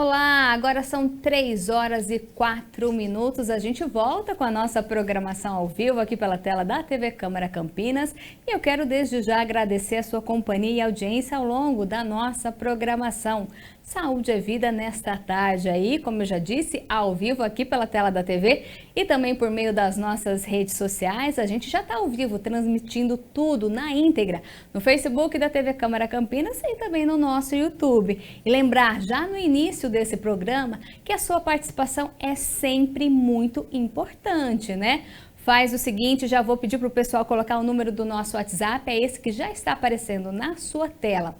Olá, agora são 3 horas e 4 minutos. A gente volta com a nossa programação ao vivo aqui pela tela da TV Câmara Campinas. E eu quero desde já agradecer a sua companhia e audiência ao longo da nossa programação. Saúde é vida nesta tarde aí, como eu já disse, ao vivo aqui pela tela da TV e também por meio das nossas redes sociais. A gente já está ao vivo transmitindo tudo na íntegra no Facebook da TV Câmara Campinas e também no nosso YouTube. E lembrar já no início desse programa que a sua participação é sempre muito importante, né? Faz o seguinte, já vou pedir para o pessoal colocar o número do nosso WhatsApp, é esse que já está aparecendo na sua tela.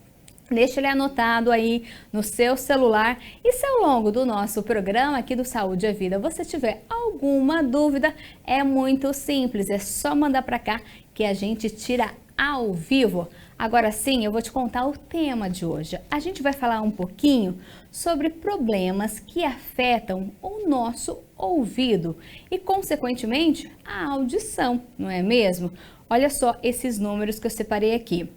Deixa ele anotado aí no seu celular e se ao longo do nosso programa aqui do Saúde é Vida você tiver alguma dúvida, é muito simples, é só mandar para cá que a gente tira ao vivo. Agora sim, eu vou te contar o tema de hoje. A gente vai falar um pouquinho sobre problemas que afetam o nosso ouvido e, consequentemente, a audição, não é mesmo? Olha só esses números que eu separei aqui.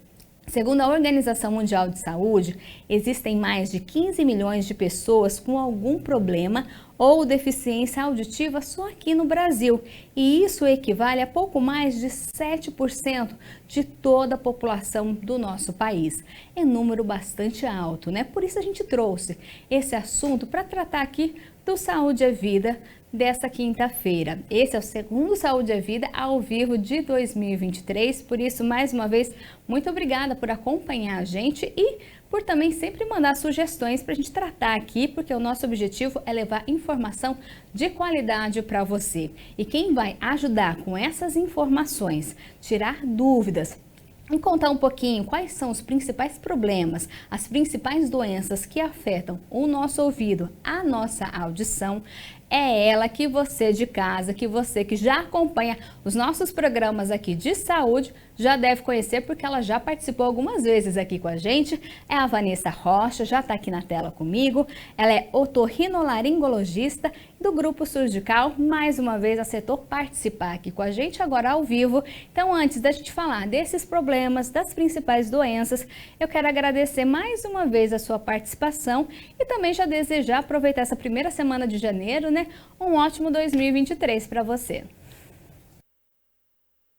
Segundo a Organização Mundial de Saúde, existem mais de 15 milhões de pessoas com algum problema ou deficiência auditiva só aqui no Brasil. E isso equivale a pouco mais de 7% de toda a população do nosso país. É um número bastante alto, né? Por isso a gente trouxe esse assunto para tratar aqui do Saúde é Vida dessa quinta-feira. Esse é o segundo Saúde é Vida ao vivo de 2023, por isso, mais uma vez, muito obrigada por acompanhar a gente e por também sempre mandar sugestões para a gente tratar aqui, porque o nosso objetivo é levar informação de qualidade para você. E quem vai ajudar com essas informações, tirar dúvidas, e contar um pouquinho quais são os principais problemas, as principais doenças que afetam o nosso ouvido, a nossa audição, é ela que você de casa, que você que já acompanha os nossos programas aqui de saúde, já deve conhecer porque ela já participou algumas vezes aqui com a gente. É a Vanessa Rocha, já está aqui na tela comigo. Ela é otorrinolaringologista do Grupo Surgical. Mais uma vez aceitou participar aqui com a gente agora ao vivo. Então, antes da gente falar desses problemas, das principais doenças, eu quero agradecer mais uma vez a sua participação e também já desejar aproveitar essa primeira semana de janeiro, né? Um ótimo 2023 para você.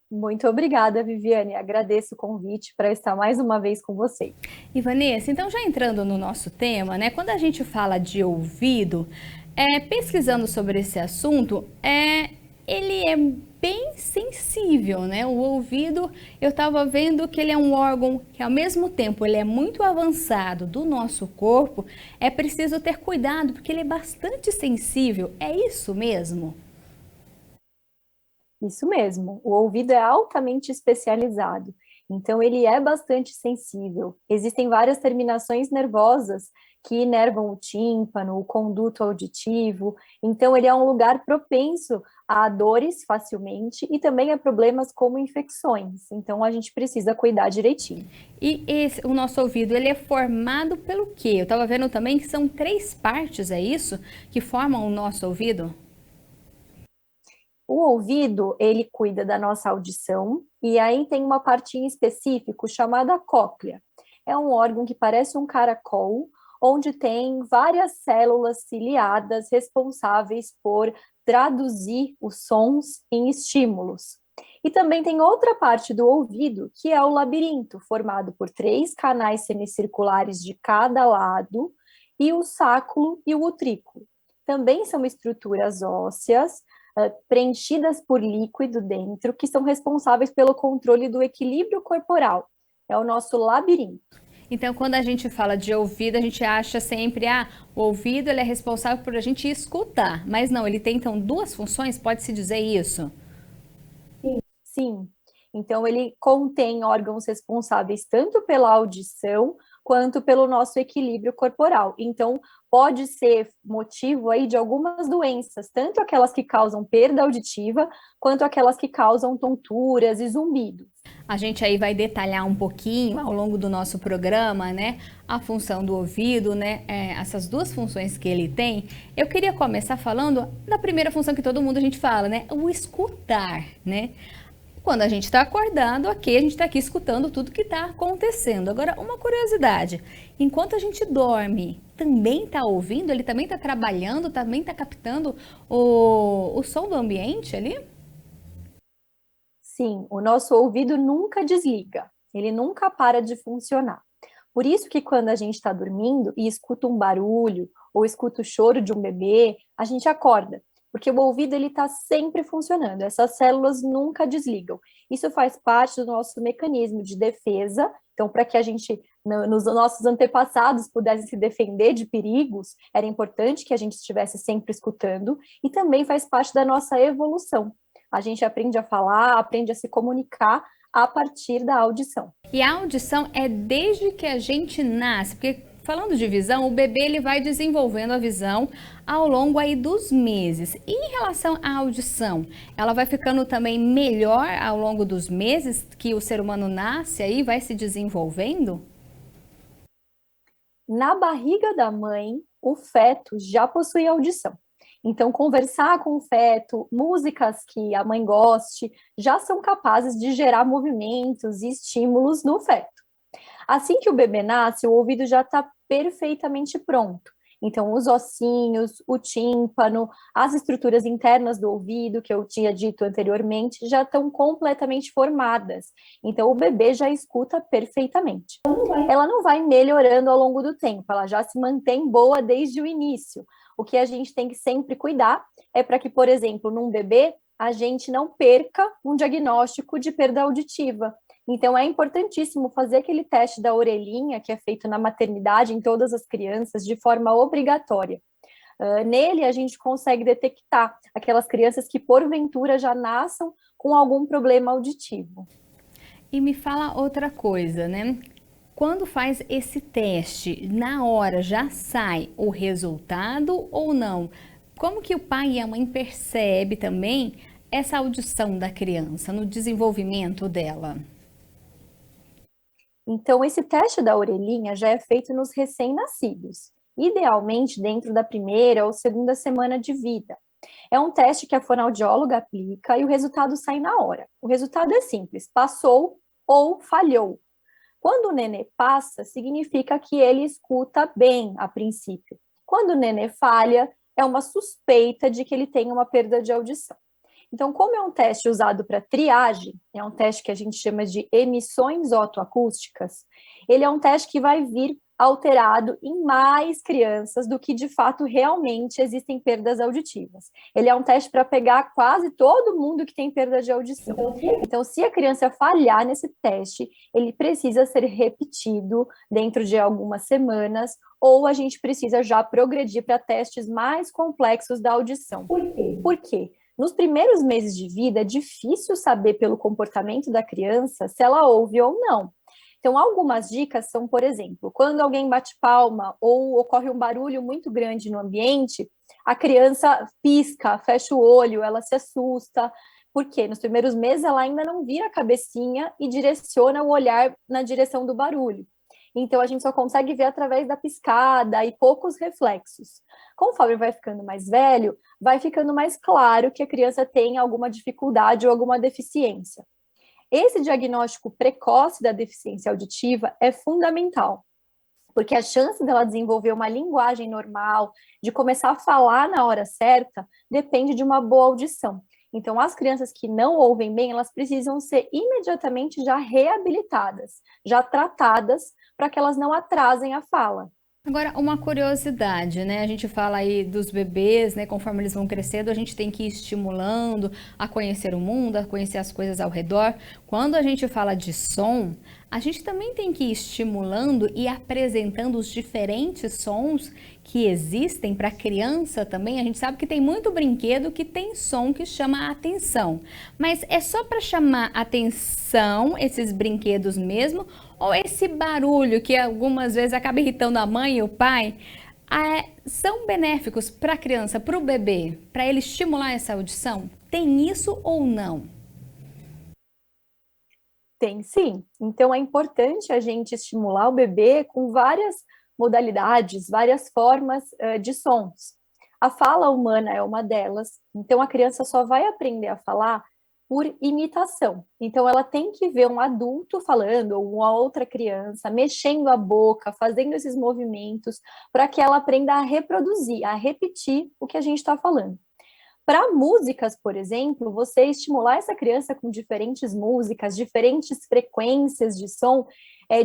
Muito obrigada, Viviane. Agradeço o convite para estar mais uma vez com você. E Vanessa, então já entrando no nosso tema, né? Quando a gente fala de ouvido, pesquisando sobre esse assunto, ele é bem sensível, né? O ouvido, eu estava vendo que ele é um órgão que ao mesmo tempo ele é muito avançado do nosso corpo, é preciso ter cuidado porque ele é bastante sensível, é isso mesmo? Isso mesmo, o ouvido é altamente especializado, então ele é bastante sensível. Existem várias terminações nervosas que inervam o tímpano, o conduto auditivo, então ele é um lugar propenso a dores facilmente e também a problemas como infecções, então a gente precisa cuidar direitinho. E o nosso ouvido, ele é formado pelo quê? Eu estava vendo também que são 3 partes, é isso? Que formam o nosso ouvido? O ouvido, ele cuida da nossa audição e aí tem uma partinha específica chamada cóclea. É um órgão que parece um caracol, onde tem várias células ciliadas responsáveis por traduzir os sons em estímulos. E também tem outra parte do ouvido, que é o labirinto, formado por 3 canais semicirculares de cada lado, e o sáculo e o utrículo. Também são estruturas ósseas, preenchidas por líquido dentro, que são responsáveis pelo controle do equilíbrio corporal. É o nosso labirinto. Então, quando a gente fala de ouvido, a gente acha sempre, o ouvido ele é responsável por a gente escutar. Mas não, ele tem então 2 funções, pode-se dizer isso? Sim. Então, ele contém órgãos responsáveis tanto pela audição quanto pelo nosso equilíbrio corporal. Então, pode ser motivo aí de algumas doenças, tanto aquelas que causam perda auditiva, quanto aquelas que causam tonturas e zumbidos. A gente aí vai detalhar um pouquinho ao longo do nosso programa, né, a função do ouvido, né, essas 2 funções que ele tem. Eu queria começar falando da primeira função que todo mundo a gente fala, né, o escutar, né. Quando a gente está acordado, ok, a gente está aqui escutando tudo que está acontecendo. Agora, uma curiosidade, enquanto a gente dorme, também está ouvindo? Ele também está trabalhando, também está captando o som do ambiente ali? Sim, o nosso ouvido nunca desliga, ele nunca para de funcionar. Por isso que quando a gente está dormindo e escuta um barulho ou escuta o choro de um bebê, a gente acorda, porque o ouvido ele está sempre funcionando. Essas células nunca desligam. Isso faz parte do nosso mecanismo de defesa. Então, para que a gente, nos nossos antepassados, pudessem se defender de perigos, era importante que a gente estivesse sempre escutando. E também faz parte da nossa evolução. A gente aprende a falar, aprende a se comunicar a partir da audição. E a audição é desde que a gente nasce, porque falando de visão, o bebê ele vai desenvolvendo a visão ao longo aí dos meses. E em relação à audição, ela vai ficando também melhor ao longo dos meses que o ser humano nasce aí, vai se desenvolvendo? Na barriga da mãe, o feto já possui audição. Então, conversar com o feto, músicas que a mãe goste, já são capazes de gerar movimentos e estímulos no feto. Assim que o bebê nasce, o ouvido já está perfeitamente pronto. Então, os ossinhos, o tímpano, as estruturas internas do ouvido, que eu tinha dito anteriormente, já estão completamente formadas. Então, o bebê já escuta perfeitamente. Ela não vai melhorando ao longo do tempo, ela já se mantém boa desde o início. O que a gente tem que sempre cuidar é para que, por exemplo, num bebê, a gente não perca um diagnóstico de perda auditiva. Então, é importantíssimo fazer aquele teste da orelhinha, que é feito na maternidade em todas as crianças, de forma obrigatória. Nele, a gente consegue detectar aquelas crianças que, porventura, já nasçam com algum problema auditivo. E me fala outra coisa, né? Quando faz esse teste, na hora já sai o resultado ou não? Como que o pai e a mãe percebem também essa audição da criança no desenvolvimento dela? Então, esse teste da orelhinha já é feito nos recém-nascidos, idealmente dentro da primeira ou segunda semana de vida. É um teste que a fonoaudióloga aplica e o resultado sai na hora. O resultado é simples: passou ou falhou. Quando o nenê passa, significa que ele escuta bem a princípio. Quando o nenê falha, é uma suspeita de que ele tem uma perda de audição. Então, como é um teste usado para triagem, é um teste que a gente chama de emissões otoacústicas, ele é um teste que vai vir alterado em mais crianças do que de fato realmente existem perdas auditivas. Ele é um teste para pegar quase todo mundo que tem perda de audição. Então, se a criança falhar nesse teste, ele precisa ser repetido dentro de algumas semanas, ou a gente precisa já progredir para testes mais complexos da audição. Por quê? Por quê? Nos primeiros meses de vida, é difícil saber pelo comportamento da criança se ela ouve ou não. Então, algumas dicas são, por exemplo, quando alguém bate palma ou ocorre um barulho muito grande no ambiente, a criança pisca, fecha o olho, ela se assusta, porque nos primeiros meses ela ainda não vira a cabecinha e direciona o olhar na direção do barulho. Então, a gente só consegue ver através da piscada e poucos reflexos. Conforme vai ficando mais velho, vai ficando mais claro que a criança tem alguma dificuldade ou alguma deficiência. Esse diagnóstico precoce da deficiência auditiva é fundamental, porque a chance dela desenvolver uma linguagem normal, de começar a falar na hora certa, depende de uma boa audição. Então, as crianças que não ouvem bem, elas precisam ser imediatamente já reabilitadas, já tratadas, para que elas não atrasem a fala. Agora, uma curiosidade, né? A gente fala aí dos bebês, né? Conforme eles vão crescendo, a gente tem que ir estimulando a conhecer o mundo, a conhecer as coisas ao redor. Quando a gente fala de som, a gente também tem que ir estimulando e apresentando os diferentes sons que existem para a criança também. A gente sabe que tem muito brinquedo que tem som que chama a atenção, mas é só para chamar a atenção esses brinquedos mesmo, ou esse barulho que algumas vezes acaba irritando a mãe e o pai, são benéficos para a criança, para o bebê, para ele estimular essa audição? Tem isso ou não? Tem sim. Então é importante a gente estimular o bebê com várias modalidades, várias formas de sons. A fala humana é uma delas. Então a criança só vai aprender a falar por imitação. Então, ela tem que ver um adulto falando, ou uma outra criança, mexendo a boca, fazendo esses movimentos, para que ela aprenda a reproduzir, a repetir o que a gente está falando. Para músicas, por exemplo, você estimular essa criança com diferentes músicas, diferentes frequências de som,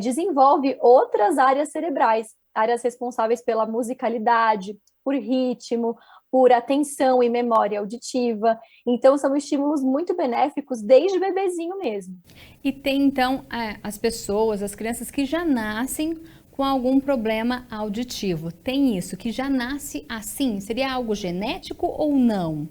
desenvolve outras áreas cerebrais, áreas responsáveis pela musicalidade, por ritmo, por atenção e memória auditiva. Então, são estímulos muito benéficos desde bebezinho mesmo. E tem então as pessoas, as crianças que já nascem com algum problema auditivo. Tem isso, que já nasce assim? Seria algo genético ou não?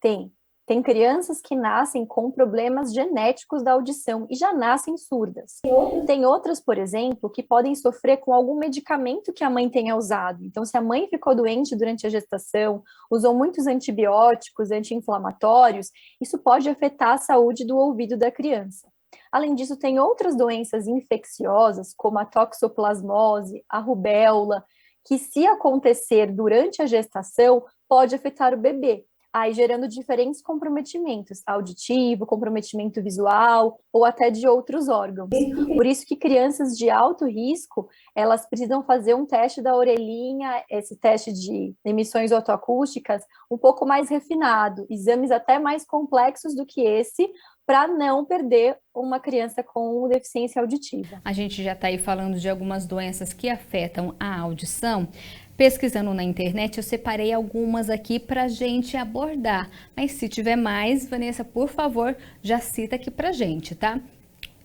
Tem. Tem crianças que nascem com problemas genéticos da audição e já nascem surdas. Tem outras, por exemplo, que podem sofrer com algum medicamento que a mãe tenha usado. Então, se a mãe ficou doente durante a gestação, usou muitos antibióticos, anti-inflamatórios, isso pode afetar a saúde do ouvido da criança. Além disso, tem outras doenças infecciosas, como a toxoplasmose, a rubéola, que se acontecer durante a gestação, pode afetar o bebê, aí gerando diferentes comprometimentos, auditivo, comprometimento visual ou até de outros órgãos. Por isso que crianças de alto risco, elas precisam fazer um teste da orelhinha, esse teste de emissões otoacústicas, um pouco mais refinado, exames até mais complexos do que esse, para não perder uma criança com deficiência auditiva. A gente já está aí falando de algumas doenças que afetam a audição. Pesquisando na internet, eu separei algumas aqui para a gente abordar. Mas se tiver mais, Vanessa, por favor, já cita aqui para a gente, tá?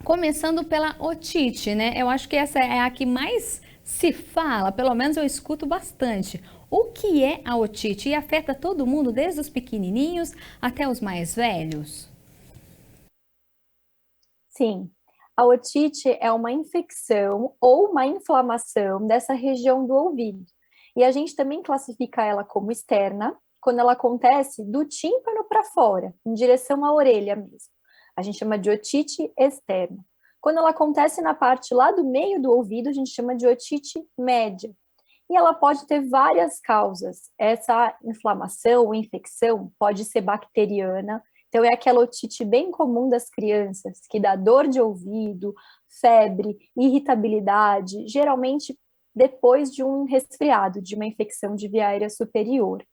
Começando pela otite, né? Eu acho que essa é a que mais se fala, pelo menos eu escuto bastante. O que é a otite? E afeta todo mundo, desde os pequenininhos até os mais velhos? Sim, a otite é uma infecção ou uma inflamação dessa região do ouvido. E a gente também classifica ela como externa, quando ela acontece do tímpano para fora, em direção à orelha mesmo. A gente chama de otite externa. Quando ela acontece na parte lá do meio do ouvido, a gente chama de otite média. E ela pode ter várias causas. Essa inflamação ou infecção pode ser bacteriana. Então, é aquela otite bem comum das crianças, que dá dor de ouvido, febre, irritabilidade, geralmente depois de um resfriado, de uma infecção de via aérea superior.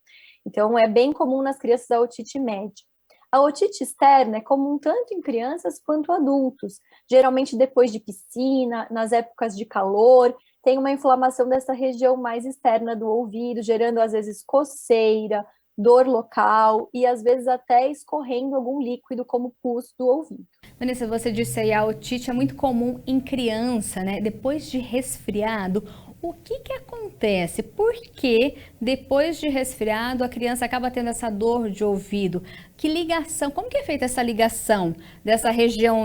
Então, é bem comum nas crianças a otite média. A otite externa é comum tanto em crianças quanto adultos, geralmente depois de piscina, nas épocas de calor, tem uma inflamação dessa região mais externa do ouvido, gerando às vezes coceira, dor local e às vezes até escorrendo algum líquido como pus do ouvido. Vanessa, você disse aí a otite é muito comum em criança, né? Depois de resfriado, o que acontece? Por que depois de resfriado a criança acaba tendo essa dor de ouvido? Que ligação? Como que é feita essa ligação dessa região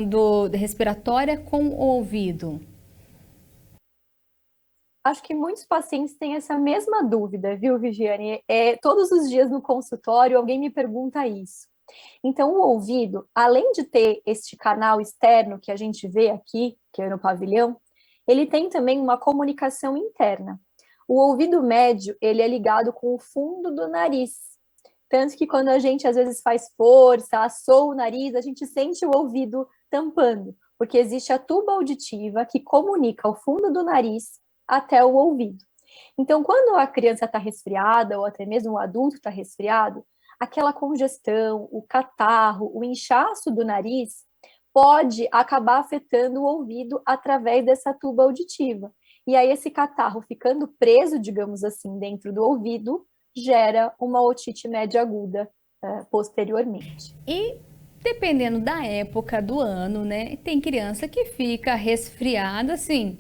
respiratória com o ouvido? Acho que muitos pacientes têm essa mesma dúvida, viu, Viviane? Todos os dias no consultório alguém me pergunta isso. Então, o ouvido, além de ter este canal externo que a gente vê aqui, que é no pavilhão, ele tem também uma comunicação interna. O ouvido médio, ele é ligado com o fundo do nariz. Tanto que quando a gente às vezes faz força, assou o nariz, a gente sente o ouvido tampando, porque existe a tuba auditiva que comunica o fundo do nariz até o ouvido. Então, quando a criança está resfriada, ou até mesmo o adulto está resfriado, aquela congestão, o catarro, o inchaço do nariz pode acabar afetando o ouvido através dessa tuba auditiva. E aí esse catarro ficando preso, digamos assim, dentro do ouvido, gera uma otite média aguda posteriormente. E dependendo da época do ano, né, tem criança que fica resfriada assim,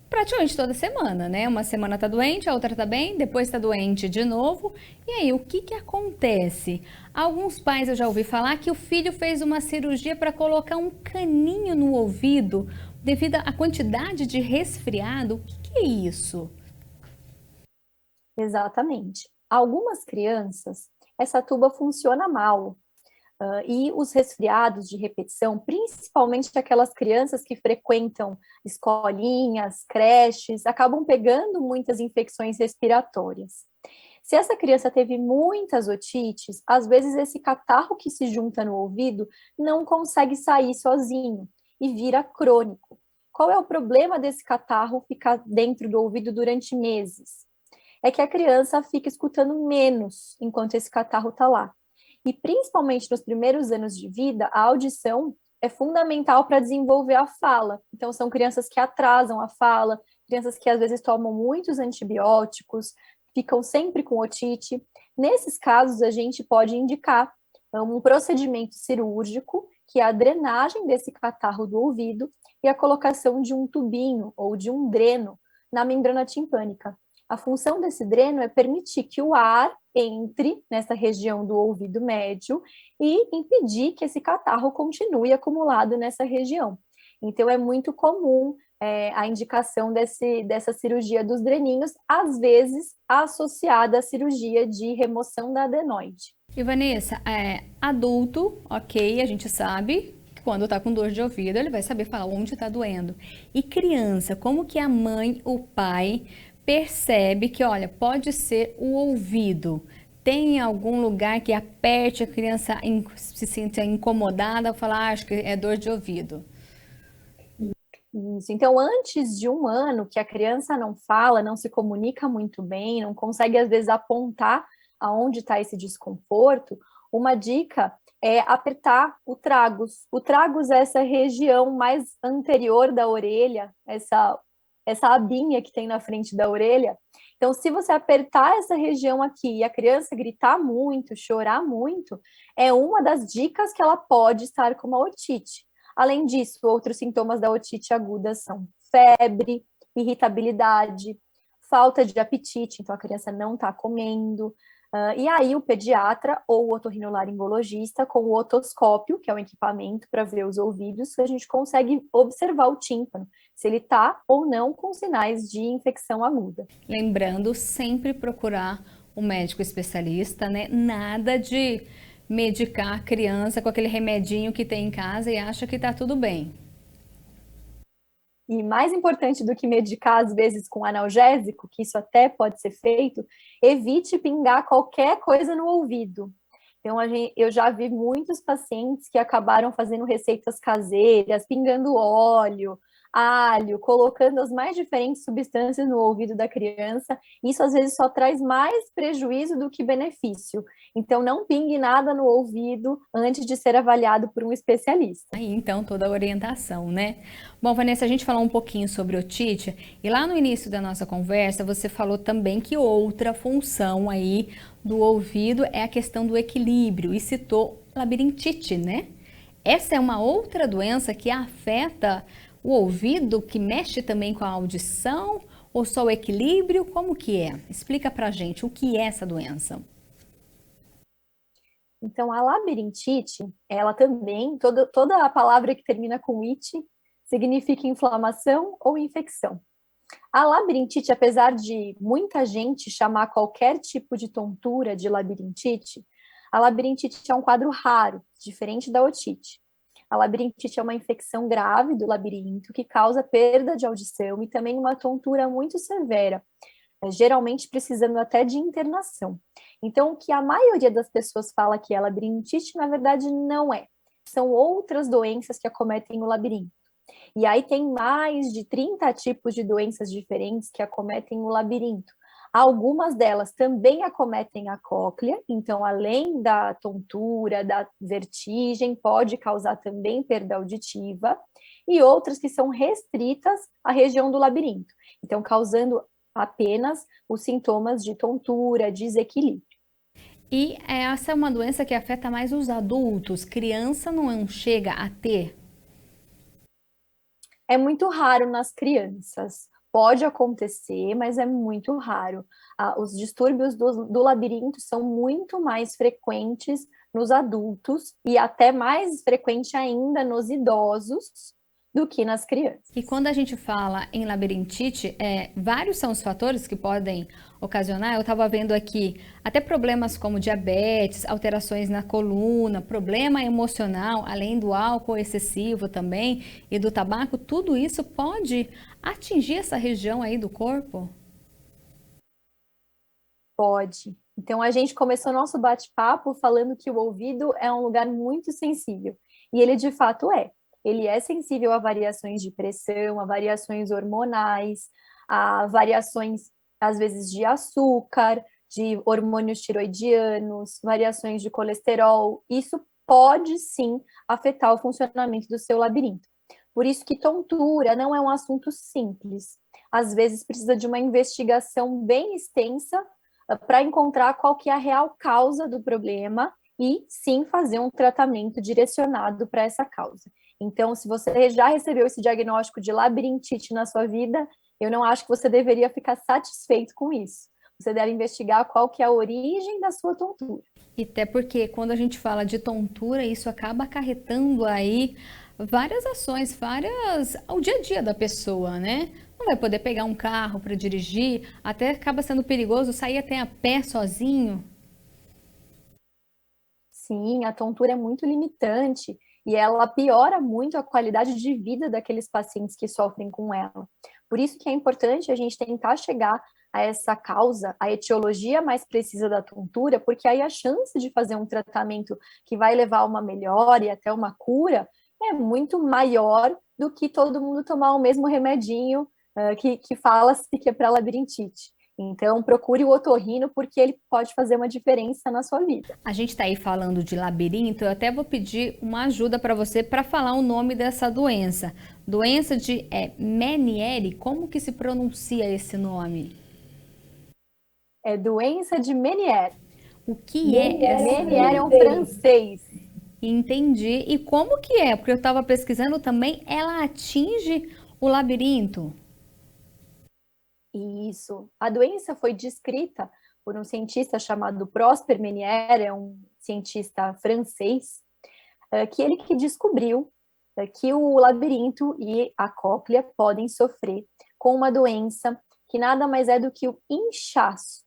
praticamente toda semana, né? Uma semana tá doente, a outra tá bem, depois tá doente de novo. E aí, o que acontece? Alguns pais eu já ouvi falar que o filho fez uma cirurgia para colocar um caninho no ouvido devido à quantidade de resfriado. O que é isso? Exatamente. Algumas crianças, essa tuba funciona mal. E os resfriados de repetição, principalmente aquelas crianças que frequentam escolinhas, creches, acabam pegando muitas infecções respiratórias. Se essa criança teve muitas otites, às vezes esse catarro que se junta no ouvido não consegue sair sozinho e vira crônico. Qual é o problema desse catarro ficar dentro do ouvido durante meses? É que a criança fica escutando menos enquanto esse catarro está lá. E principalmente nos primeiros anos de vida, a audição é fundamental para desenvolver a fala. Então, são crianças que atrasam a fala, crianças que às vezes tomam muitos antibióticos, ficam sempre com otite. Nesses casos, a gente pode indicar um procedimento cirúrgico, que é a drenagem desse catarro do ouvido e a colocação de um tubinho ou de um dreno na membrana timpânica. A função desse dreno é permitir que o ar entre nessa região do ouvido médio e impedir que esse catarro continue acumulado nessa região. Então, é muito comum a indicação dessa cirurgia dos dreninhos, às vezes associada à cirurgia de remoção da adenoide. E Vanessa, adulto, ok, a gente sabe que quando está com dor de ouvido, ele vai saber falar onde está doendo. E criança, como que a mãe, o pai percebe que, olha, pode ser o ouvido? Tem algum lugar que aperte, a criança se sinta incomodada ao falar, acho que é dor de ouvido? Isso. Então, antes de 1 ano, que a criança não fala, não se comunica muito bem, não consegue, às vezes, apontar aonde está esse desconforto, uma dica é apertar o tragus. O tragus é essa região mais anterior da orelha, essa abinha que tem na frente da orelha. Então, se você apertar essa região aqui e a criança gritar muito, chorar muito, é uma das dicas que ela pode estar com uma otite. Além disso, outros sintomas da otite aguda são febre, irritabilidade, falta de apetite, então a criança não está comendo. E aí o pediatra ou o otorrinolaringologista, com o otoscópio, que é um equipamento para ver os ouvidos, a gente consegue observar o tímpano, se ele está ou não com sinais de infecção aguda. Lembrando, sempre procurar um médico especialista, né? Nada de medicar a criança com aquele remedinho que tem em casa e acha que está tudo bem. E mais importante do que medicar, às vezes, com analgésico, que isso até pode ser feito, evite pingar qualquer coisa no ouvido. Então, eu já vi muitos pacientes que acabaram fazendo receitas caseiras, pingando óleo, alho, colocando as mais diferentes substâncias no ouvido da criança. Isso, às vezes, só traz mais prejuízo do que benefício. Então, não pingue nada no ouvido antes de ser avaliado por um especialista. Aí, então, toda a orientação, né? Bom, Vanessa, a gente falou um pouquinho sobre otite e lá no início da nossa conversa você falou também que outra função aí do ouvido é a questão do equilíbrio e citou labirintite, né? Essa é uma outra doença que afeta o ouvido, que mexe também com a audição ou só o equilíbrio? Como que é? Explica pra gente o que é essa doença. Então, a labirintite, ela também, toda a palavra que termina com it, significa inflamação ou infecção. A labirintite, apesar de muita gente chamar qualquer tipo de tontura de labirintite, a labirintite é um quadro raro, diferente da otite. A labirintite é uma infecção grave do labirinto que causa perda de audição e também uma tontura muito severa, geralmente precisando até de internação. Então, o que a maioria das pessoas fala que é labirintite, na verdade, não é. São outras doenças que acometem o labirinto. E aí tem mais de 30 tipos de doenças diferentes que acometem o labirinto. Algumas delas também acometem a cóclea, então além da tontura, da vertigem, pode causar também perda auditiva, e outras que são restritas à região do labirinto, então causando apenas os sintomas de tontura, desequilíbrio. E essa é uma doença que afeta mais os adultos, criança não chega a ter? É muito raro nas crianças. Pode acontecer, mas é muito raro. Os distúrbios do labirinto são muito mais frequentes nos adultos e até mais frequente ainda nos idosos do que nas crianças. E quando a gente fala em labirintite, vários são os fatores que podem ocasionar. Eu estava vendo aqui até problemas como diabetes, alterações na coluna, problema emocional, além do álcool excessivo também e do tabaco, tudo isso pode atingir essa região aí do corpo? Pode. Então, a gente começou nosso bate-papo falando que o ouvido é um lugar muito sensível. E ele, de fato, é. Ele é sensível a variações de pressão, a variações hormonais, a variações, às vezes, de açúcar, de hormônios tiroidianos, variações de colesterol. Isso pode, sim, afetar o funcionamento do seu labirinto. Por isso que tontura não é um assunto simples. Às vezes, precisa de uma investigação bem extensa para encontrar qual que é a real causa do problema e sim fazer um tratamento direcionado para essa causa. Então, se você já recebeu esse diagnóstico de labirintite na sua vida, eu não acho que você deveria ficar satisfeito com isso. Você deve investigar qual que é a origem da sua tontura. E até porque quando a gente fala de tontura, isso acaba acarretando aí várias ações, várias ao dia a dia da pessoa, né? Não vai poder pegar um carro para dirigir, até acaba sendo perigoso sair até a pé sozinho. Sim, a tontura é muito limitante e ela piora muito a qualidade de vida daqueles pacientes que sofrem com ela. Por isso que é importante a gente tentar chegar a essa causa, a etiologia mais precisa da tontura, porque aí a chance de fazer um tratamento que vai levar a uma melhora e até uma cura é muito maior do que todo mundo tomar o mesmo remedinho que fala-se que é para labirintite. Então, procure o otorrino porque ele pode fazer uma diferença na sua vida. A gente está aí falando de labirinto, eu até vou pedir uma ajuda para você para falar o nome dessa doença. Doença de Meniere, como que se pronuncia esse nome? É doença de Meniere. O que é essa? Meniere é um francês. Entendi. E como que é? Porque eu estava pesquisando também, ela atinge o labirinto. Isso. A doença foi descrita por um cientista chamado Prosper Ménière, é um cientista francês, que ele que descobriu que o labirinto e a cóclea podem sofrer com uma doença que nada mais é do que o inchaço.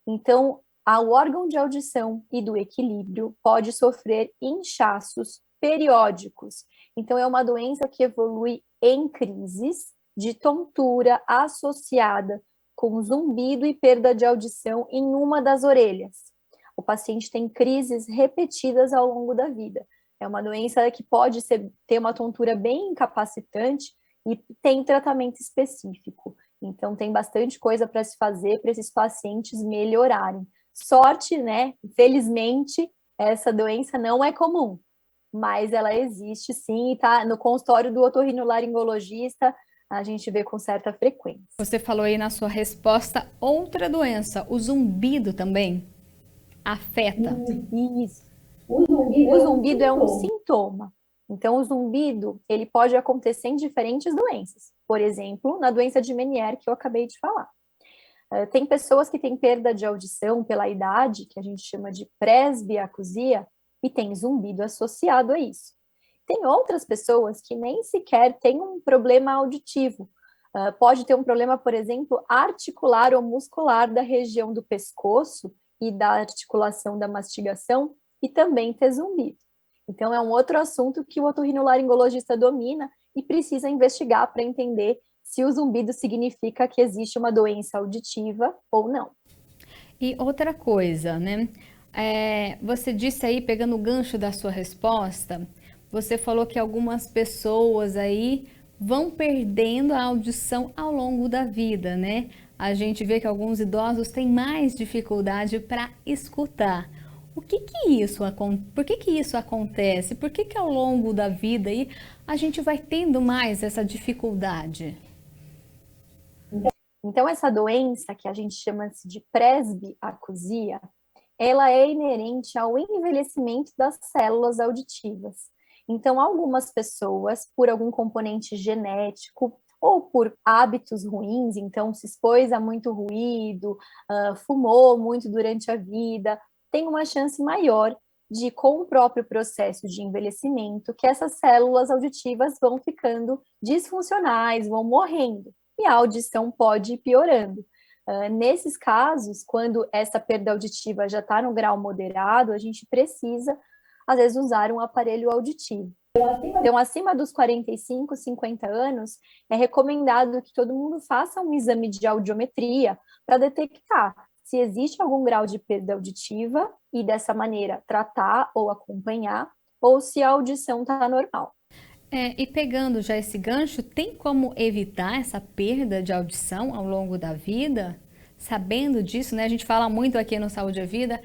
Então, o órgão de audição e do equilíbrio pode sofrer inchaços periódicos. Então, é uma doença que evolui em crises de tontura associada com zumbido e perda de audição em uma das orelhas. O paciente tem crises repetidas ao longo da vida. É uma doença que pode ter uma tontura bem incapacitante e tem tratamento específico. Então, tem bastante coisa para se fazer para esses pacientes melhorarem. Sorte, né? Infelizmente, essa doença não é comum, mas ela existe sim e está no consultório do otorrinolaringologista, a gente vê com certa frequência. Você falou aí na sua resposta outra doença, o zumbido também afeta. Isso. O zumbido é um sintoma. Então, o zumbido, ele pode acontecer em diferentes doenças. Por exemplo, na doença de Meniere, que eu acabei de falar. Tem pessoas que têm perda de audição pela idade, que a gente chama de presbiacusia, e tem zumbido associado a isso. Tem outras pessoas que nem sequer têm um problema auditivo. Pode ter um problema, por exemplo, articular ou muscular da região do pescoço e da articulação da mastigação e também ter zumbido. Então, é um outro assunto que o otorrinolaringologista domina e precisa investigar para entender se o zumbido significa que existe uma doença auditiva ou não. E outra coisa, né? Você disse aí, pegando o gancho da sua resposta, você falou que algumas pessoas aí vão perdendo a audição ao longo da vida, né? A gente vê que alguns idosos têm mais dificuldade para escutar. Por que isso acontece? Por que ao longo da vida aí a gente vai tendo mais essa dificuldade? Então, essa doença que a gente chama de presbiacusia, ela é inerente ao envelhecimento das células auditivas. Então, algumas pessoas, por algum componente genético ou por hábitos ruins, então se expôs a muito ruído, fumou muito durante a vida, tem uma chance maior de, com o próprio processo de envelhecimento, que essas células auditivas vão ficando disfuncionais, vão morrendo, e a audição pode ir piorando. Nesses casos, quando essa perda auditiva já está no grau moderado, a gente precisa, às vezes, usar um aparelho auditivo. Então, acima dos 45, 50 anos, é recomendado que todo mundo faça um exame de audiometria para detectar se existe algum grau de perda auditiva e dessa maneira tratar ou acompanhar, ou se a audição está normal. E pegando já esse gancho, tem como evitar essa perda de audição ao longo da vida? Sabendo disso, né? A gente fala muito aqui no Saúde é Vida,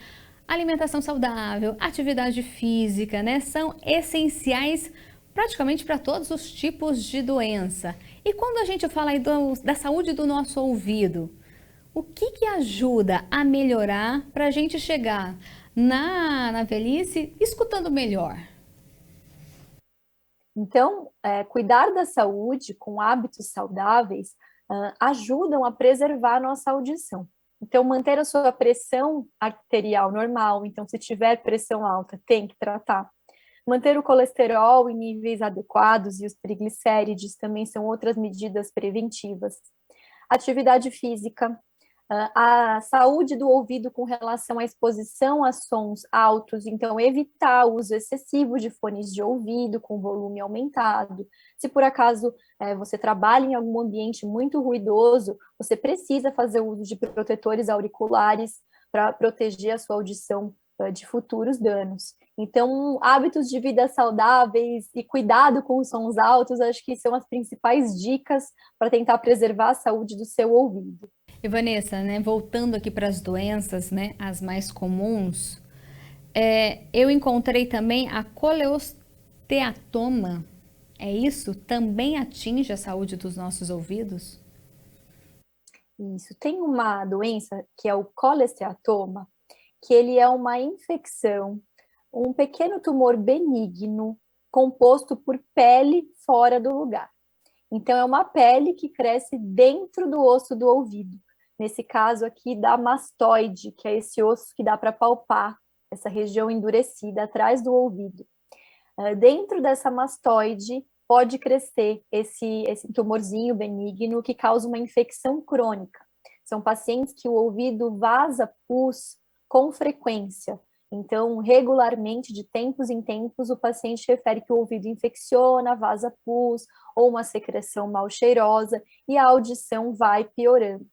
alimentação saudável, atividade física, né? São essenciais praticamente para todos os tipos de doença. E quando a gente fala aí da saúde do nosso ouvido, o que ajuda a melhorar para a gente chegar na velhice escutando melhor? Então, cuidar da saúde com hábitos saudáveis ajudam a preservar a nossa audição. Então, manter a sua pressão arterial normal. Então, se tiver pressão alta, tem que tratar. Manter o colesterol em níveis adequados e os triglicérides também são outras medidas preventivas. Atividade física, a saúde do ouvido com relação à exposição a sons altos, então evitar o uso excessivo de fones de ouvido com volume aumentado. Se por acaso você trabalha em algum ambiente muito ruidoso, você precisa fazer uso de protetores auriculares para proteger a sua audição de futuros danos. Então, hábitos de vida saudáveis e cuidado com os sons altos, acho que são as principais dicas para tentar preservar a saúde do seu ouvido. E Vanessa, né, voltando aqui para as doenças, né, as mais comuns, eu encontrei também a coleosteatoma. É isso? Também atinge a saúde dos nossos ouvidos? Isso. Tem uma doença que é o colesteatoma, que ele é uma infecção, um pequeno tumor benigno composto por pele fora do lugar. Então, é uma pele que cresce dentro do osso do ouvido. Nesse caso aqui, da mastoide, que é esse osso que dá para palpar, essa região endurecida atrás do ouvido. Dentro dessa mastoide, pode crescer esse tumorzinho benigno que causa uma infecção crônica. São pacientes que o ouvido vaza pus com frequência. Então, regularmente, de tempos em tempos, o paciente refere que o ouvido infecciona, vaza pus, ou uma secreção mal cheirosa, e a audição vai piorando.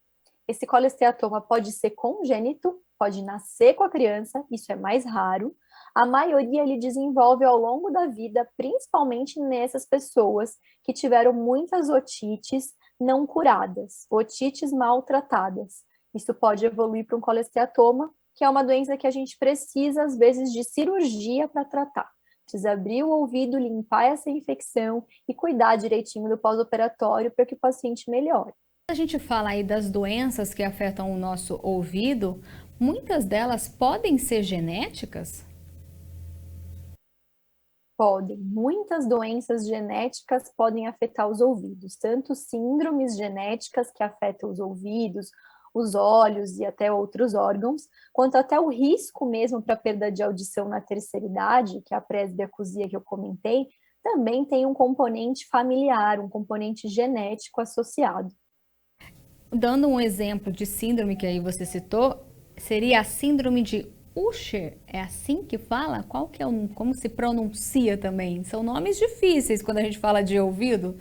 Esse colesteatoma pode ser congênito, pode nascer com a criança, isso é mais raro. A maioria ele desenvolve ao longo da vida, principalmente nessas pessoas que tiveram muitas otites não curadas, otites maltratadas. Isso pode evoluir para um colesteatoma, que é uma doença que a gente precisa, às vezes, de cirurgia para tratar. Precisa abrir o ouvido, limpar essa infecção e cuidar direitinho do pós-operatório para que o paciente melhore. A gente fala aí das doenças que afetam o nosso ouvido, muitas delas podem ser genéticas? Podem. Muitas doenças genéticas podem afetar os ouvidos, tanto síndromes genéticas que afetam os ouvidos, os olhos e até outros órgãos, quanto até o risco mesmo para perda de audição na terceira idade, que é a presbiacusia que eu comentei, também tem um componente familiar, um componente genético associado. Dando um exemplo de síndrome que aí você citou, seria a síndrome de Usher, é assim que fala? Como se pronuncia também? São nomes difíceis quando a gente fala de ouvido.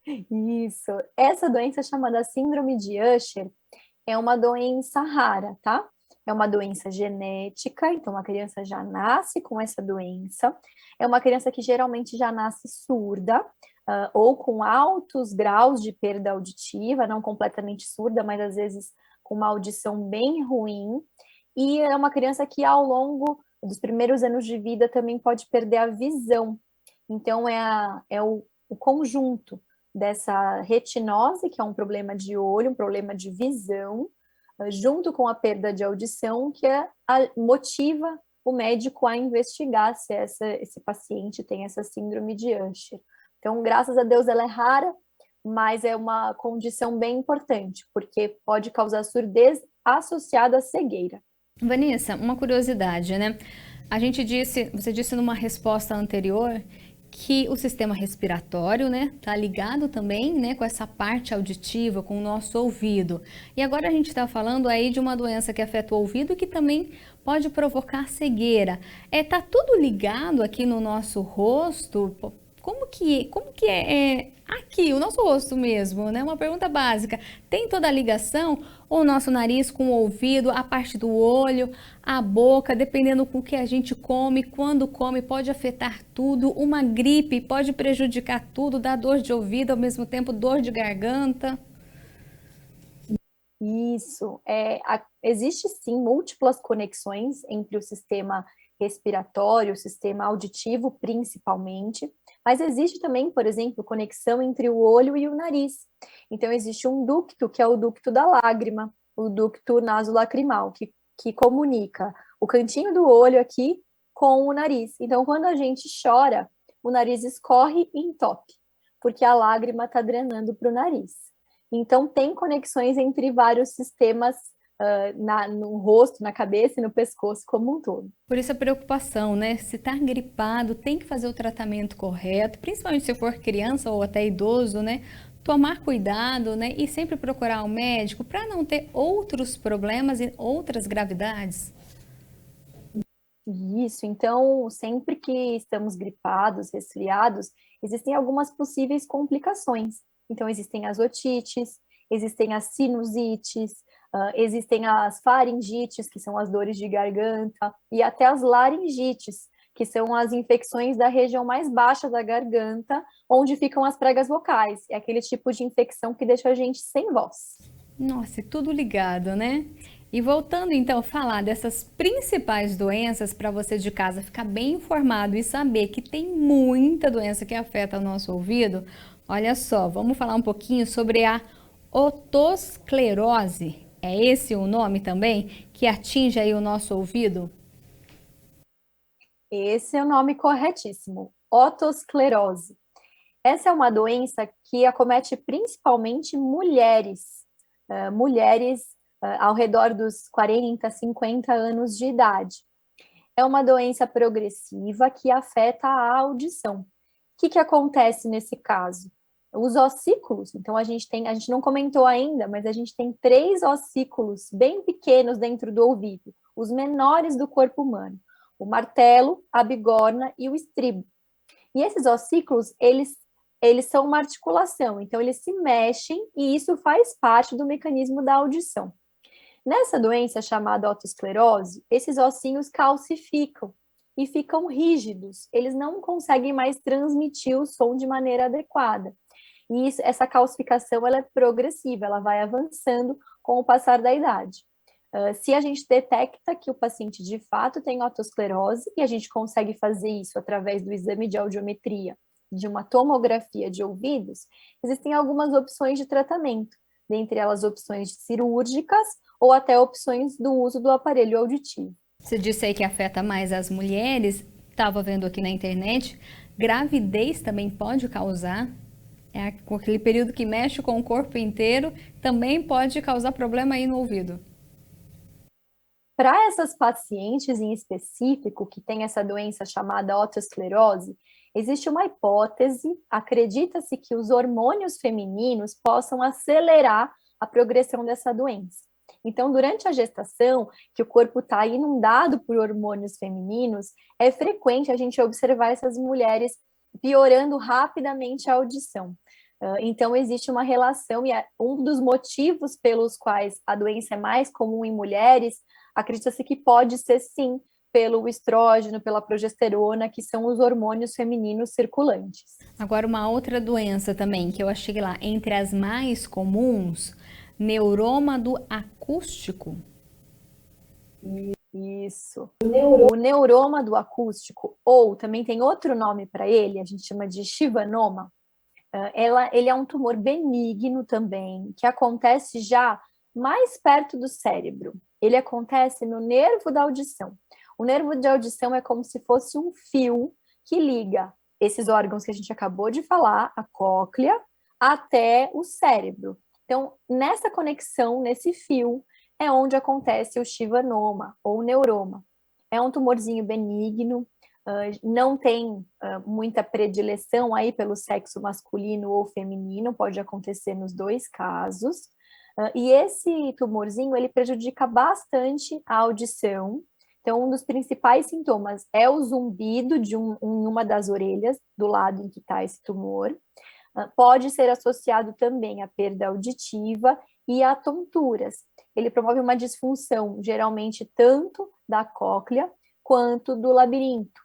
Isso. Essa doença chamada síndrome de Usher é uma doença rara, tá? É uma doença genética, então a criança já nasce com essa doença. É uma criança que geralmente já nasce surda, ou com altos graus de perda auditiva, não completamente surda, mas às vezes com uma audição bem ruim. E é uma criança que ao longo dos primeiros anos de vida também pode perder a visão. Então é o conjunto dessa retinose, que é um problema de olho, um problema de visão, junto com a perda de audição, que motiva o médico a investigar se esse paciente tem essa síndrome de Usher. Então, graças a Deus, ela é rara, mas é uma condição bem importante, porque pode causar surdez associada à cegueira. Vanessa, uma curiosidade, né? Você disse numa resposta anterior que o sistema respiratório, né, tá ligado também, né, com essa parte auditiva, com o nosso ouvido. E agora a gente está falando aí de uma doença que afeta o ouvido e que também pode provocar cegueira. Tá tudo ligado aqui no nosso rosto? como que é aqui, o nosso rosto mesmo, né? Uma pergunta básica. Tem toda a ligação? O nosso nariz com o ouvido, a parte do olho, a boca, dependendo do que a gente come, quando come, pode afetar tudo. Uma gripe pode prejudicar tudo, dar dor de ouvido, ao mesmo tempo dor de garganta. Isso, existe sim múltiplas conexões entre o sistema respiratório, o sistema auditivo principalmente, mas existe também, por exemplo, conexão entre o olho e o nariz. Então existe um ducto, que é o ducto da lágrima, o ducto nasolacrimal, que comunica o cantinho do olho aqui com o nariz. Então quando a gente chora, o nariz escorre e entope, porque a lágrima está drenando para o nariz. Então, tem conexões entre vários sistemas no rosto, na cabeça e no pescoço como um todo. Por isso a preocupação, né? Se está gripado, tem que fazer o tratamento correto, principalmente se for criança ou até idoso, né? Tomar cuidado, né? E sempre procurar um médico para não ter outros problemas e outras gravidades. Isso, então, sempre que estamos gripados, resfriados, existem algumas possíveis complicações. Então, existem as otites, existem as sinusites, existem as faringites, que são as dores de garganta, e até as laringites, que são as infecções da região mais baixa da garganta, onde ficam as pregas vocais. É aquele tipo de infecção que deixa a gente sem voz. Nossa, e tudo ligado, né? E voltando então a falar dessas principais doenças para você de casa ficar bem informado e saber que tem muita doença que afeta o nosso ouvido, olha só, vamos falar um pouquinho sobre a otosclerose. É esse o nome também que atinge aí o nosso ouvido? Esse é o nome corretíssimo, otosclerose. Essa é uma doença que acomete principalmente mulheres, mulheres ao redor dos 40, 50 anos de idade. É uma doença progressiva que afeta a audição. O que acontece nesse caso? Os ossículos, então a gente não comentou ainda, mas a gente tem 3 ossículos bem pequenos dentro do ouvido, os menores do corpo humano: o martelo, a bigorna e o estribo. E esses ossículos, eles são uma articulação, então eles se mexem e isso faz parte do mecanismo da audição. Nessa doença chamada otosclerose, esses ossinhos calcificam e ficam rígidos, eles não conseguem mais transmitir o som de maneira adequada. E essa calcificação ela é progressiva, ela vai avançando com o passar da idade. Se a gente detecta que o paciente de fato tem otosclerose, e a gente consegue fazer isso através do exame de audiometria, de uma tomografia de ouvidos, existem algumas opções de tratamento, dentre elas opções cirúrgicas ou até opções do uso do aparelho auditivo. Você disse aí que afeta mais as mulheres, estava vendo aqui na internet, gravidez também pode causar, aquele período que mexe com o corpo inteiro, também pode causar problema aí no ouvido. Para essas pacientes em específico que têm essa doença chamada otosclerose, existe uma hipótese, acredita-se que os hormônios femininos possam acelerar a progressão dessa doença. Então, durante a gestação, que o corpo está inundado por hormônios femininos, é frequente a gente observar essas mulheres piorando rapidamente a audição. Então, existe uma relação, e um dos motivos pelos quais a doença é mais comum em mulheres, acredita-se que pode ser, sim, pelo estrógeno, pela progesterona, que são os hormônios femininos circulantes. Agora, uma outra doença também, que eu achei lá, entre as mais comuns, neuroma do acústico. Isso. O neuroma do acústico, ou também tem outro nome para ele, a gente chama de chivanoma. Ele é um tumor benigno também, que acontece já mais perto do cérebro. Ele acontece no nervo da audição. O nervo de audição é como se fosse um fio que liga esses órgãos que a gente acabou de falar, a cóclea, até o cérebro. Então, nessa conexão, nesse fio, é onde acontece o chivanoma ou neuroma. É um tumorzinho benigno, não tem muita predileção aí pelo sexo masculino ou feminino, pode acontecer nos dois casos. E esse tumorzinho, ele prejudica bastante a audição, Então, um dos principais sintomas é o zumbido em uma das orelhas, do lado em que está esse tumor. Pode ser associado também à perda auditiva e a tonturas. Ele promove uma disfunção, geralmente tanto da cóclea quanto do labirinto.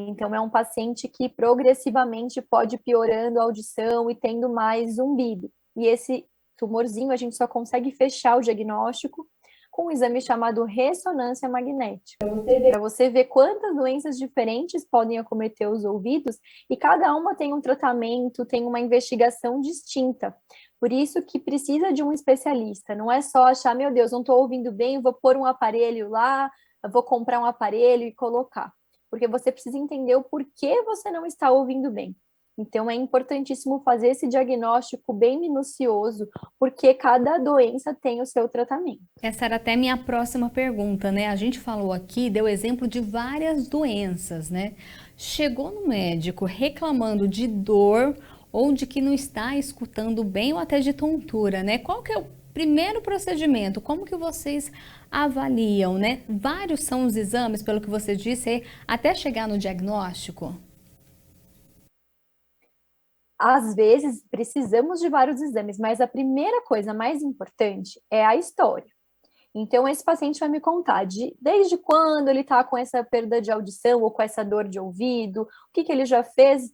Então, é um paciente que progressivamente pode ir piorando a audição e tendo mais zumbido. E esse tumorzinho a gente só consegue fechar o diagnóstico com um exame chamado ressonância magnética, para você ver quantas doenças diferentes podem acometer os ouvidos e cada uma tem um tratamento, tem uma investigação distinta. Por isso que precisa de um especialista, não é só achar, meu Deus, não estou ouvindo bem, vou pôr um aparelho lá, vou comprar um aparelho e colocar. Porque você precisa entender o porquê você não está ouvindo bem. Então, é importantíssimo fazer esse diagnóstico bem minucioso, porque cada doença tem o seu tratamento. Essa era até minha próxima pergunta, né? A gente falou aqui, deu exemplo de várias doenças, né? Chegou no médico reclamando de dor ou de que não está escutando bem ou até de tontura, né? Qual que é o primeiro procedimento? Como que vocês avaliam, né? Vários são os exames, pelo que você disse, até chegar no diagnóstico? Às vezes, precisamos de vários exames, mas a primeira coisa mais importante é a história. Então, esse paciente vai me contar desde quando ele está com essa perda de audição ou com essa dor de ouvido, o que ele já fez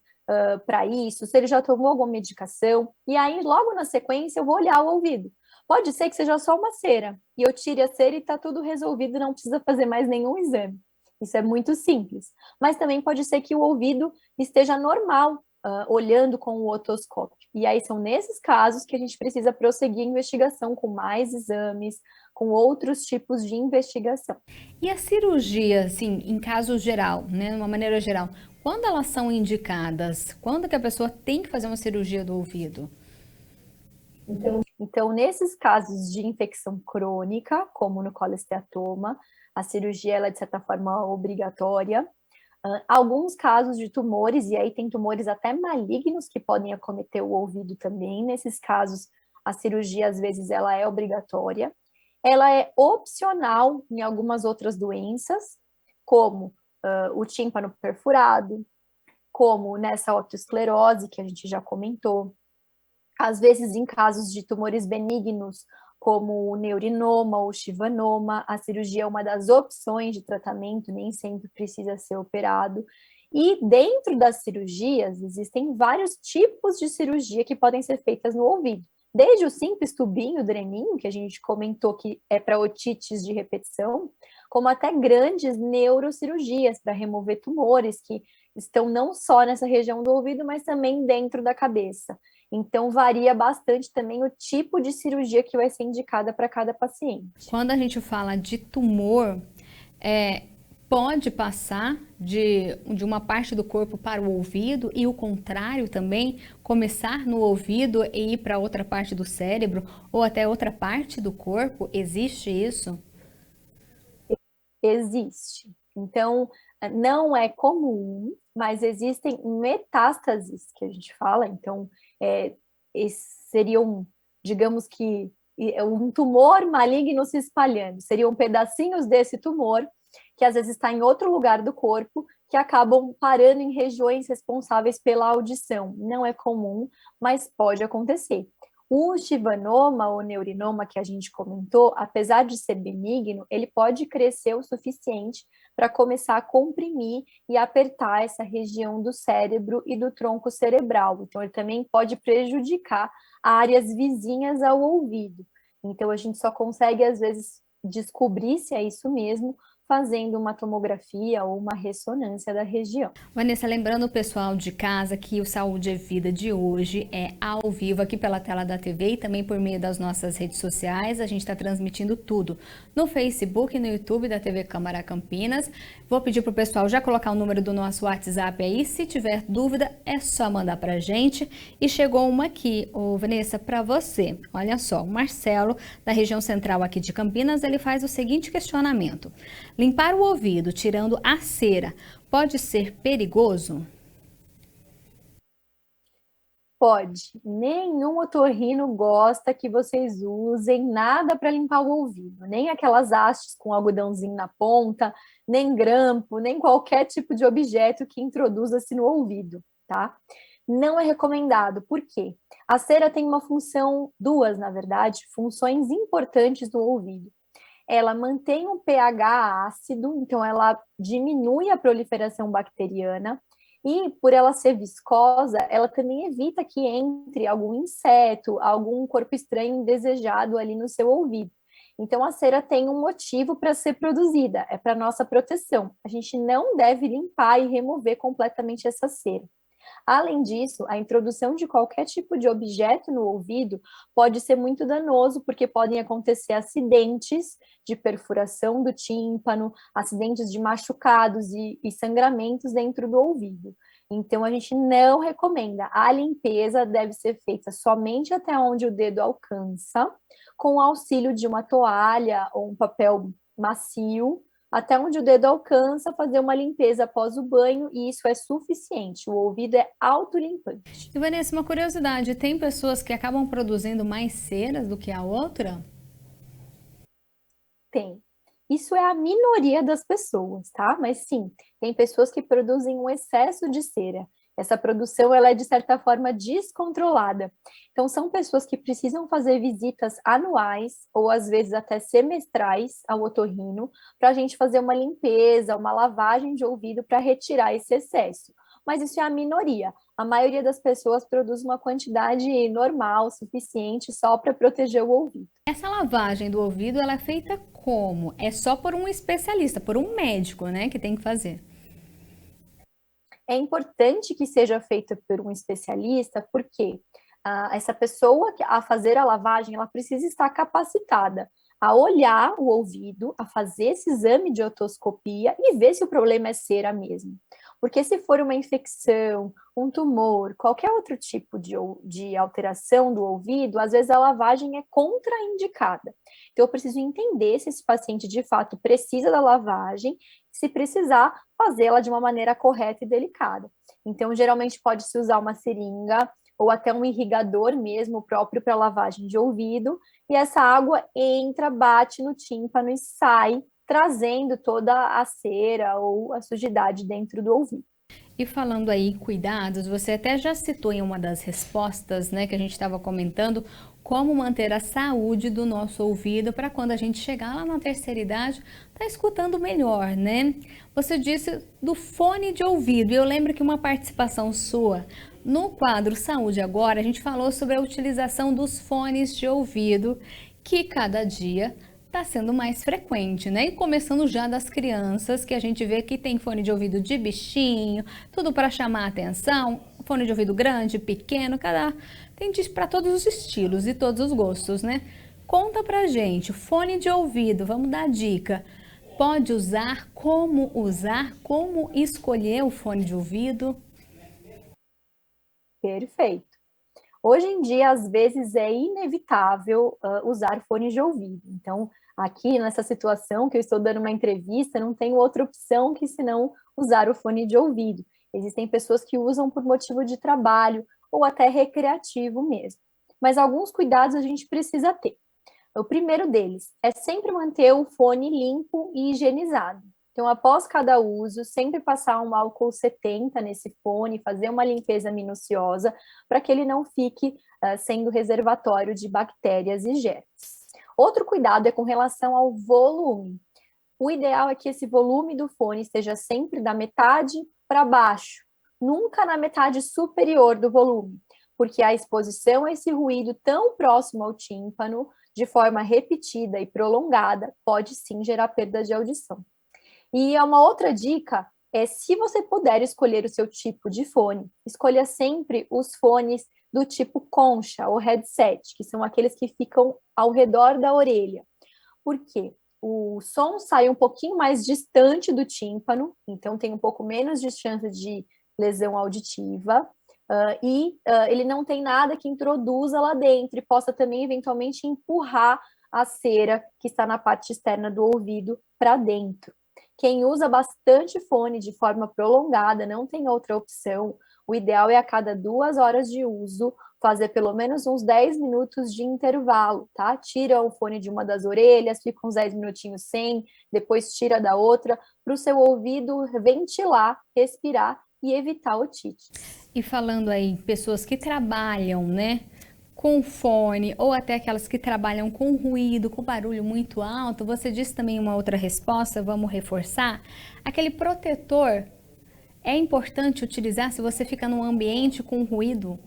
para isso, se ele já tomou alguma medicação, e aí, logo na sequência, eu vou olhar o ouvido. Pode ser que seja só uma cera, e eu tire a cera e está tudo resolvido, não precisa fazer mais nenhum exame. Isso é muito simples. Mas também pode ser que o ouvido esteja normal, olhando com o otoscópio. E aí são nesses casos que a gente precisa prosseguir a investigação com mais exames, com outros tipos de investigação. E a cirurgia, assim, em caso geral, né, de uma maneira geral, quando elas são indicadas? Quando que a pessoa tem que fazer uma cirurgia do ouvido? Então, nesses casos de infecção crônica, como no colesteatoma, a cirurgia ela é, de certa forma, obrigatória. Alguns casos de tumores, e aí tem tumores até malignos que podem acometer o ouvido também. Nesses casos, a cirurgia, às vezes, ela é obrigatória. Ela é opcional em algumas outras doenças, como o tímpano perfurado, como nessa otoesclerose, que a gente já comentou. Às vezes, em casos de tumores benignos, como o neurinoma ou chivanoma, a cirurgia é uma das opções de tratamento, nem sempre precisa ser operado. E dentro das cirurgias, existem vários tipos de cirurgia que podem ser feitas no ouvido. Desde o simples tubinho, dreninho, que a gente comentou que é para otites de repetição, como até grandes neurocirurgias para remover tumores que estão não só nessa região do ouvido, mas também dentro da cabeça. Então, varia bastante também o tipo de cirurgia que vai ser indicada para cada paciente. Quando a gente fala de tumor, pode passar de uma parte do corpo para o ouvido e o contrário também, começar no ouvido e ir para outra parte do cérebro ou até outra parte do corpo? Existe isso? Existe. Então, não é comum, mas existem metástases que a gente fala. Então, seriam, digamos que, um tumor maligno se espalhando. Seriam pedacinhos desse tumor que às vezes está em outro lugar do corpo, que acabam parando em regiões responsáveis pela audição. Não é comum, mas pode acontecer. O chivanoma ou neurinoma que a gente comentou, apesar de ser benigno, ele pode crescer o suficiente para começar a comprimir e apertar essa região do cérebro e do tronco cerebral. Então, ele também pode prejudicar áreas vizinhas ao ouvido. Então, a gente só consegue, às vezes, descobrir se é isso mesmo fazendo uma tomografia ou uma ressonância da região. Vanessa, lembrando o pessoal de casa que o Saúde é Vida de hoje é ao vivo aqui pela tela da TV e também por meio das nossas redes sociais. A gente está transmitindo tudo no Facebook e no YouTube da TV Câmara Campinas. Vou pedir para o pessoal já colocar o número do nosso WhatsApp aí. Se tiver dúvida, é só mandar para a gente. E chegou uma aqui, Vanessa, para você. Olha só, o Marcelo, da região central aqui de Campinas, ele faz o seguinte questionamento. Limpar o ouvido tirando a cera pode ser perigoso? pode. Nenhum otorrino gosta que vocês usem nada para limpar o ouvido, nem aquelas hastes com algodãozinho na ponta, nem grampo, nem qualquer tipo de objeto que introduza-se no ouvido, tá? Não é recomendado. Por quê? A cera tem uma função, duas, na verdade, funções importantes no ouvido. Ela mantém um pH ácido, então ela diminui a proliferação bacteriana, e por ela ser viscosa, ela também evita que entre algum inseto, algum corpo estranho indesejado ali no seu ouvido. Então a cera tem um motivo para ser produzida, é para nossa proteção. A gente não deve limpar e remover completamente essa cera. Além disso, a introdução de qualquer tipo de objeto no ouvido pode ser muito danoso, porque podem acontecer acidentes de perfuração do tímpano, acidentes de machucados e sangramentos dentro do ouvido. Então, a gente não recomenda. A limpeza deve ser feita somente até onde o dedo alcança, com o auxílio de uma toalha ou um papel macio, até onde o dedo alcança, fazer uma limpeza após o banho, e isso é suficiente. O ouvido é autolimpante. E Vanessa, uma curiosidade, tem pessoas que acabam produzindo mais ceras do que a outra? Tem. Isso é a minoria das pessoas, tá? Mas sim, tem pessoas que produzem um excesso de cera. Essa produção, ela é de certa forma descontrolada. Então, são pessoas que precisam fazer visitas anuais ou às vezes até semestrais ao otorrino para a gente fazer uma limpeza, uma lavagem de ouvido para retirar esse excesso. Mas isso é a minoria. A maioria das pessoas produz uma quantidade normal, suficiente, só para proteger o ouvido. Essa lavagem do ouvido, ela é feita como? É só por um especialista, por um médico, né, que tem que fazer. É importante que seja feita por um especialista, porque essa pessoa a fazer a lavagem, ela precisa estar capacitada a olhar o ouvido, a fazer esse exame de otoscopia e ver se o problema é cera mesmo. Porque se for uma infecção, um tumor, qualquer outro tipo de alteração do ouvido, às vezes a lavagem é contraindicada. Então, eu preciso entender se esse paciente de fato precisa da lavagem, se precisar, fazê-la de uma maneira correta e delicada. Então, geralmente pode-se usar uma seringa ou até um irrigador mesmo próprio para lavagem de ouvido, e essa água entra, bate no tímpano e sai, trazendo toda a cera ou a sujidade dentro do ouvido. E falando aí em cuidados, você até já citou em uma das respostas, né, que a gente estava comentando, como manter a saúde do nosso ouvido para quando a gente chegar lá na terceira idade, tá escutando melhor, né? Você disse do fone de ouvido, e eu lembro que uma participação sua no quadro Saúde Agora, a gente falou sobre a utilização dos fones de ouvido, que cada dia está sendo mais frequente, né? E começando já das crianças, que a gente vê que tem fone de ouvido de bichinho, tudo para chamar a atenção, fone de ouvido grande, pequeno, tem para todos os estilos e todos os gostos, né? Conta pra gente, fone de ouvido, vamos dar dica. Pode usar, como escolher o fone de ouvido? Perfeito. Hoje em dia, às vezes, é inevitável usar fones de ouvido. Então, aqui nessa situação que eu estou dando uma entrevista, não tenho outra opção que senão usar o fone de ouvido. Existem pessoas que usam por motivo de trabalho ou até recreativo mesmo. Mas alguns cuidados a gente precisa ter. O primeiro deles é sempre manter o fone limpo e higienizado. Então, após cada uso, sempre passar um álcool 70 nesse fone, fazer uma limpeza minuciosa para que ele não fique sendo reservatório de bactérias e germes. Outro cuidado é com relação ao volume. O ideal é que esse volume do fone esteja sempre da metade para baixo, nunca na metade superior do volume, porque a exposição a esse ruído tão próximo ao tímpano, de forma repetida e prolongada, pode sim gerar perda de audição. E uma outra dica é, se você puder escolher o seu tipo de fone, escolha sempre os fones do tipo concha ou headset, que são aqueles que ficam ao redor da orelha. Por quê? O som sai um pouquinho mais distante do tímpano, então tem um pouco menos de chance de lesão auditiva, ele não tem nada que introduza lá dentro e possa também eventualmente empurrar a cera que está na parte externa do ouvido para dentro. Quem usa bastante fone de forma prolongada, não tem outra opção, O ideal é a cada 2 horas de uso, fazer pelo menos uns 10 minutos de intervalo, tá? Tira o fone de uma das orelhas, fica uns 10 minutinhos sem, depois tira da outra, para o seu ouvido ventilar, respirar e evitar otite. E falando aí, pessoas que trabalham, né, com fone, ou até aquelas que trabalham com ruído, com barulho muito alto, você disse também uma outra resposta, vamos reforçar. Aquele protetor é importante utilizar se você fica num ambiente com ruído?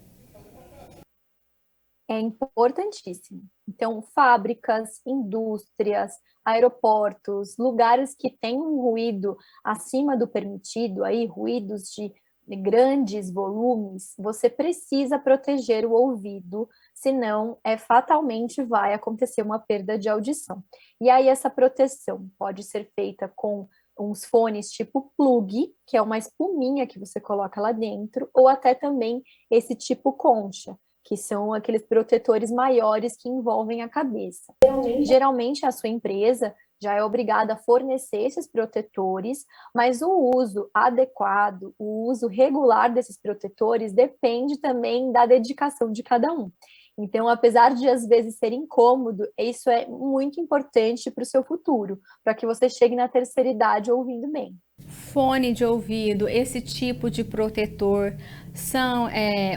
É importantíssimo. Então, fábricas, indústrias, aeroportos, lugares que têm um ruído acima do permitido, aí ruídos de grandes volumes, você precisa proteger o ouvido, senão fatalmente vai acontecer uma perda de audição. E aí essa proteção pode ser feita com uns fones tipo plug, que é uma espuminha que você coloca lá dentro, ou até também esse tipo concha, que são aqueles protetores maiores que envolvem a cabeça. Geralmente a sua empresa já é obrigada a fornecer esses protetores, mas o uso adequado, o uso regular desses protetores depende também da dedicação de cada um. Então, apesar de às vezes ser incômodo, isso é muito importante para o seu futuro, para que você chegue na terceira idade ouvindo bem. Fone de ouvido, esse tipo de protetor são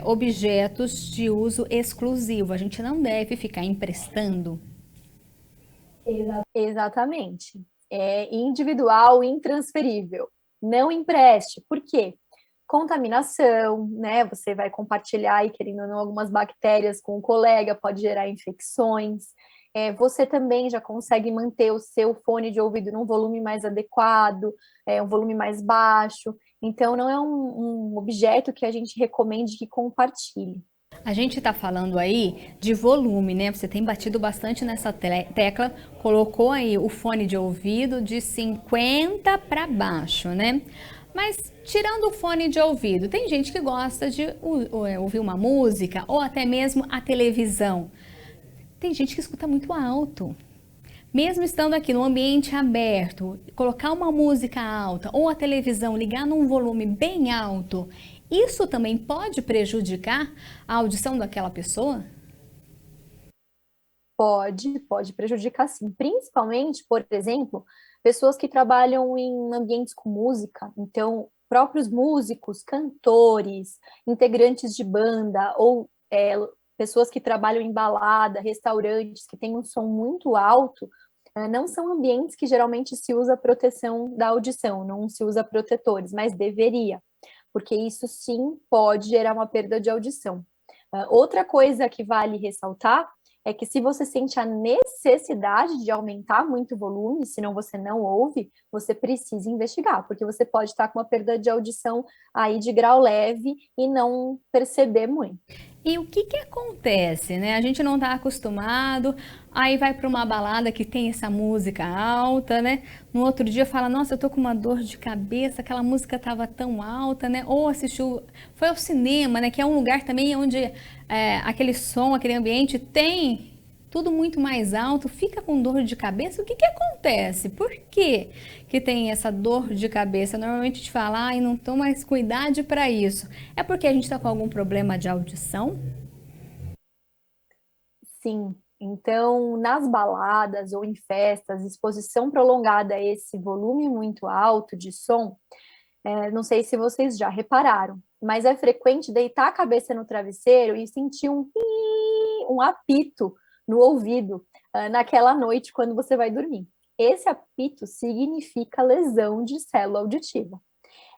objetos de uso exclusivo. A gente não deve ficar emprestando. Exatamente. É individual, intransferível. Não empreste. Por quê? Contaminação, né? Você vai compartilhar aí, querendo ou não, algumas bactérias com o colega, pode gerar infecções. Você também já consegue manter o seu fone de ouvido num volume mais adequado, um volume mais baixo. Então, não é um objeto que a gente recomende que compartilhe. A gente está falando aí de volume, né? Você tem batido bastante nessa tecla, colocou aí o fone de ouvido de 50 para baixo, né? Mas tirando o fone de ouvido, tem gente que gosta de ouvir uma música ou até mesmo a televisão. Tem gente que escuta muito alto. Mesmo estando aqui no ambiente aberto, colocar uma música alta ou a televisão ligar num volume bem alto, isso também pode prejudicar a audição daquela pessoa? Pode prejudicar sim. Principalmente, por exemplo, pessoas que trabalham em ambientes com música. Então, próprios músicos, cantores, integrantes de banda ou pessoas que trabalham em balada, restaurantes, que têm um som muito alto, não são ambientes que geralmente se usa proteção da audição, não se usa protetores, mas deveria, porque isso sim pode gerar uma perda de audição. Outra coisa que vale ressaltar é que se você sente a necessidade de aumentar muito o volume, senão você não ouve, você precisa investigar, porque você pode estar com uma perda de audição aí de grau leve e não perceber muito. E o que acontece, né? A gente não está acostumado, aí vai para uma balada que tem essa música alta, né? No outro dia fala, nossa, eu tô com uma dor de cabeça, aquela música estava tão alta, né? Ou assistiu, foi ao cinema, né? Que é um lugar também onde aquele som, aquele ambiente tem tudo muito mais alto, fica com dor de cabeça. O que acontece? Por que que tem essa dor de cabeça? Normalmente a gente fala, ai, não toma mais cuidado para isso. É porque a gente está com algum problema de audição? Sim. Então, nas baladas ou em festas, exposição prolongada a esse volume muito alto de som, não sei se vocês já repararam, mas é frequente deitar a cabeça no travesseiro e sentir um apito no ouvido naquela noite quando você vai dormir. Esse apito significa lesão de célula auditiva.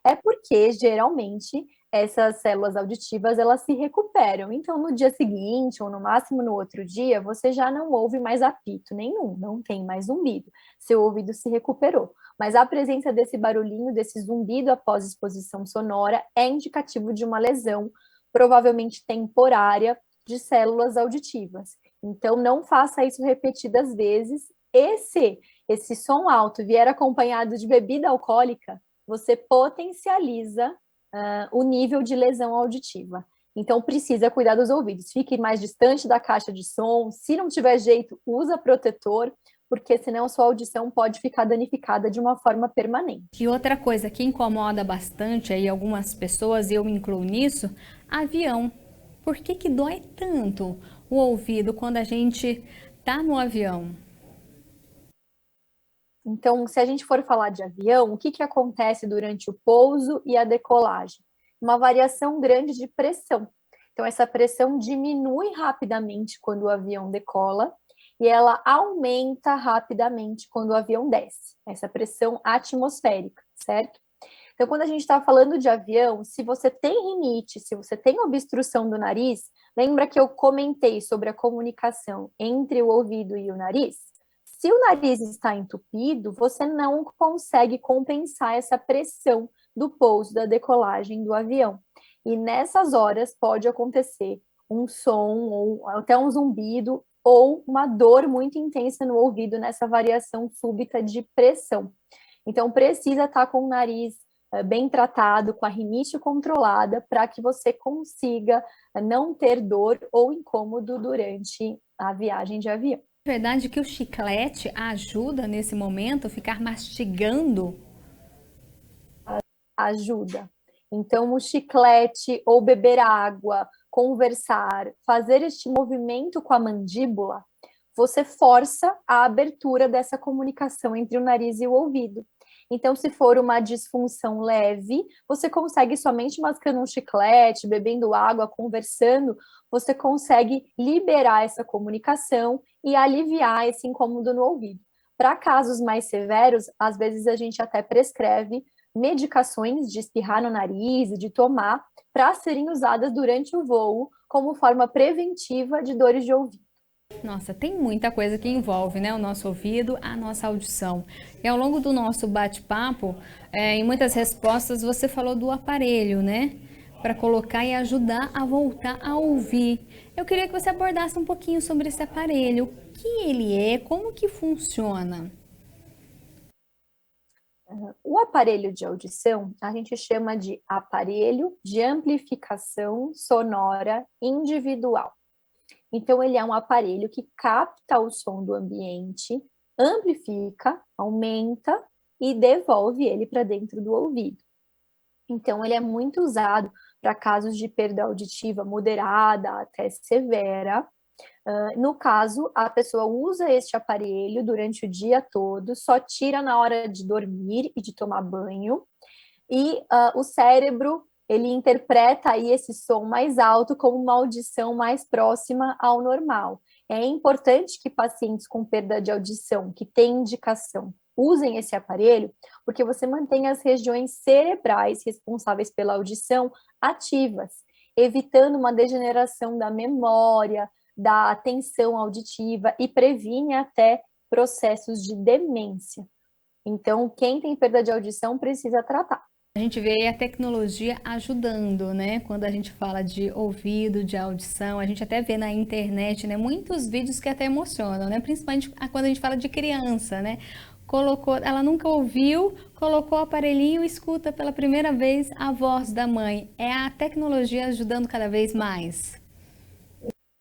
É porque, geralmente, essas células auditivas, elas se recuperam. Então, no dia seguinte, ou no máximo no outro dia, você já não ouve mais apito nenhum, não tem mais zumbido. Seu ouvido se recuperou. Mas a presença desse barulhinho, desse zumbido após exposição sonora, é indicativo de uma lesão, provavelmente temporária, de células auditivas. Então, não faça isso repetidas vezes. E se esse som alto vier acompanhado de bebida alcoólica, você potencializa o nível de lesão auditiva. Então, precisa cuidar dos ouvidos. Fique mais distante da caixa de som. Se não tiver jeito, usa protetor. porque senão sua audição pode ficar danificada de uma forma permanente. E outra coisa que incomoda bastante aí algumas pessoas, e eu me incluo nisso, avião. Por que que dói tanto o ouvido quando a gente tá no avião? Então, se a gente for falar de avião, o que que acontece durante o pouso e a decolagem? Uma variação grande de pressão. Então, essa pressão diminui rapidamente quando o avião decola e ela aumenta rapidamente quando o avião desce. Essa pressão atmosférica, certo? Então, quando a gente está falando de avião, se você tem rinite, se você tem obstrução do nariz, lembra que eu comentei sobre a comunicação entre o ouvido e o nariz? Se o nariz está entupido, você não consegue compensar essa pressão do pouso, da decolagem do avião. E nessas horas pode acontecer um som, ou até um zumbido, ou uma dor muito intensa no ouvido nessa variação súbita de pressão. Então, precisa estar com o nariz bem tratado, com a rinite controlada, para que você consiga não ter dor ou incômodo durante a viagem de avião. É verdade que o chiclete ajuda nesse momento, ficar mastigando? Ajuda. Então, o chiclete ou beber água, conversar, fazer este movimento com a mandíbula, você força a abertura dessa comunicação entre o nariz e o ouvido. Então, se for uma disfunção leve, você consegue somente mascando um chiclete, bebendo água, conversando, você consegue liberar essa comunicação e aliviar esse incômodo no ouvido. Para casos mais severos, às vezes a gente até prescreve medicações de espirrar no nariz e de tomar para serem usadas durante o voo como forma preventiva de dores de ouvido. Nossa, tem muita coisa que envolve, né, o nosso ouvido, a nossa audição. E ao longo do nosso bate-papo, em muitas respostas você falou do aparelho, né, para colocar e ajudar a voltar a ouvir. Eu queria que você abordasse um pouquinho sobre esse aparelho, o que ele é, como que funciona. O aparelho de audição a gente chama de aparelho de amplificação sonora individual. Então, ele é um aparelho que capta o som do ambiente, amplifica, aumenta e devolve ele para dentro do ouvido. Então, ele é muito usado para casos de perda auditiva moderada até severa. No caso, a pessoa usa este aparelho durante o dia todo, só tira na hora de dormir e de tomar banho, e o cérebro ele interpreta aí esse som mais alto como uma audição mais próxima ao normal. É importante que pacientes com perda de audição, que têm indicação, usem esse aparelho, porque você mantém as regiões cerebrais responsáveis pela audição ativas, evitando uma degeneração da memória, da atenção auditiva e previne até processos de demência. Então, quem tem perda de audição precisa tratar. A gente vê aí a tecnologia ajudando, né? Quando a gente fala de ouvido, de audição, a gente até vê na internet, né? Muitos vídeos que até emocionam, né? Principalmente quando a gente fala de criança, né? Colocou, ela nunca ouviu, colocou o aparelhinho e escuta pela primeira vez a voz da mãe. É a tecnologia ajudando cada vez mais.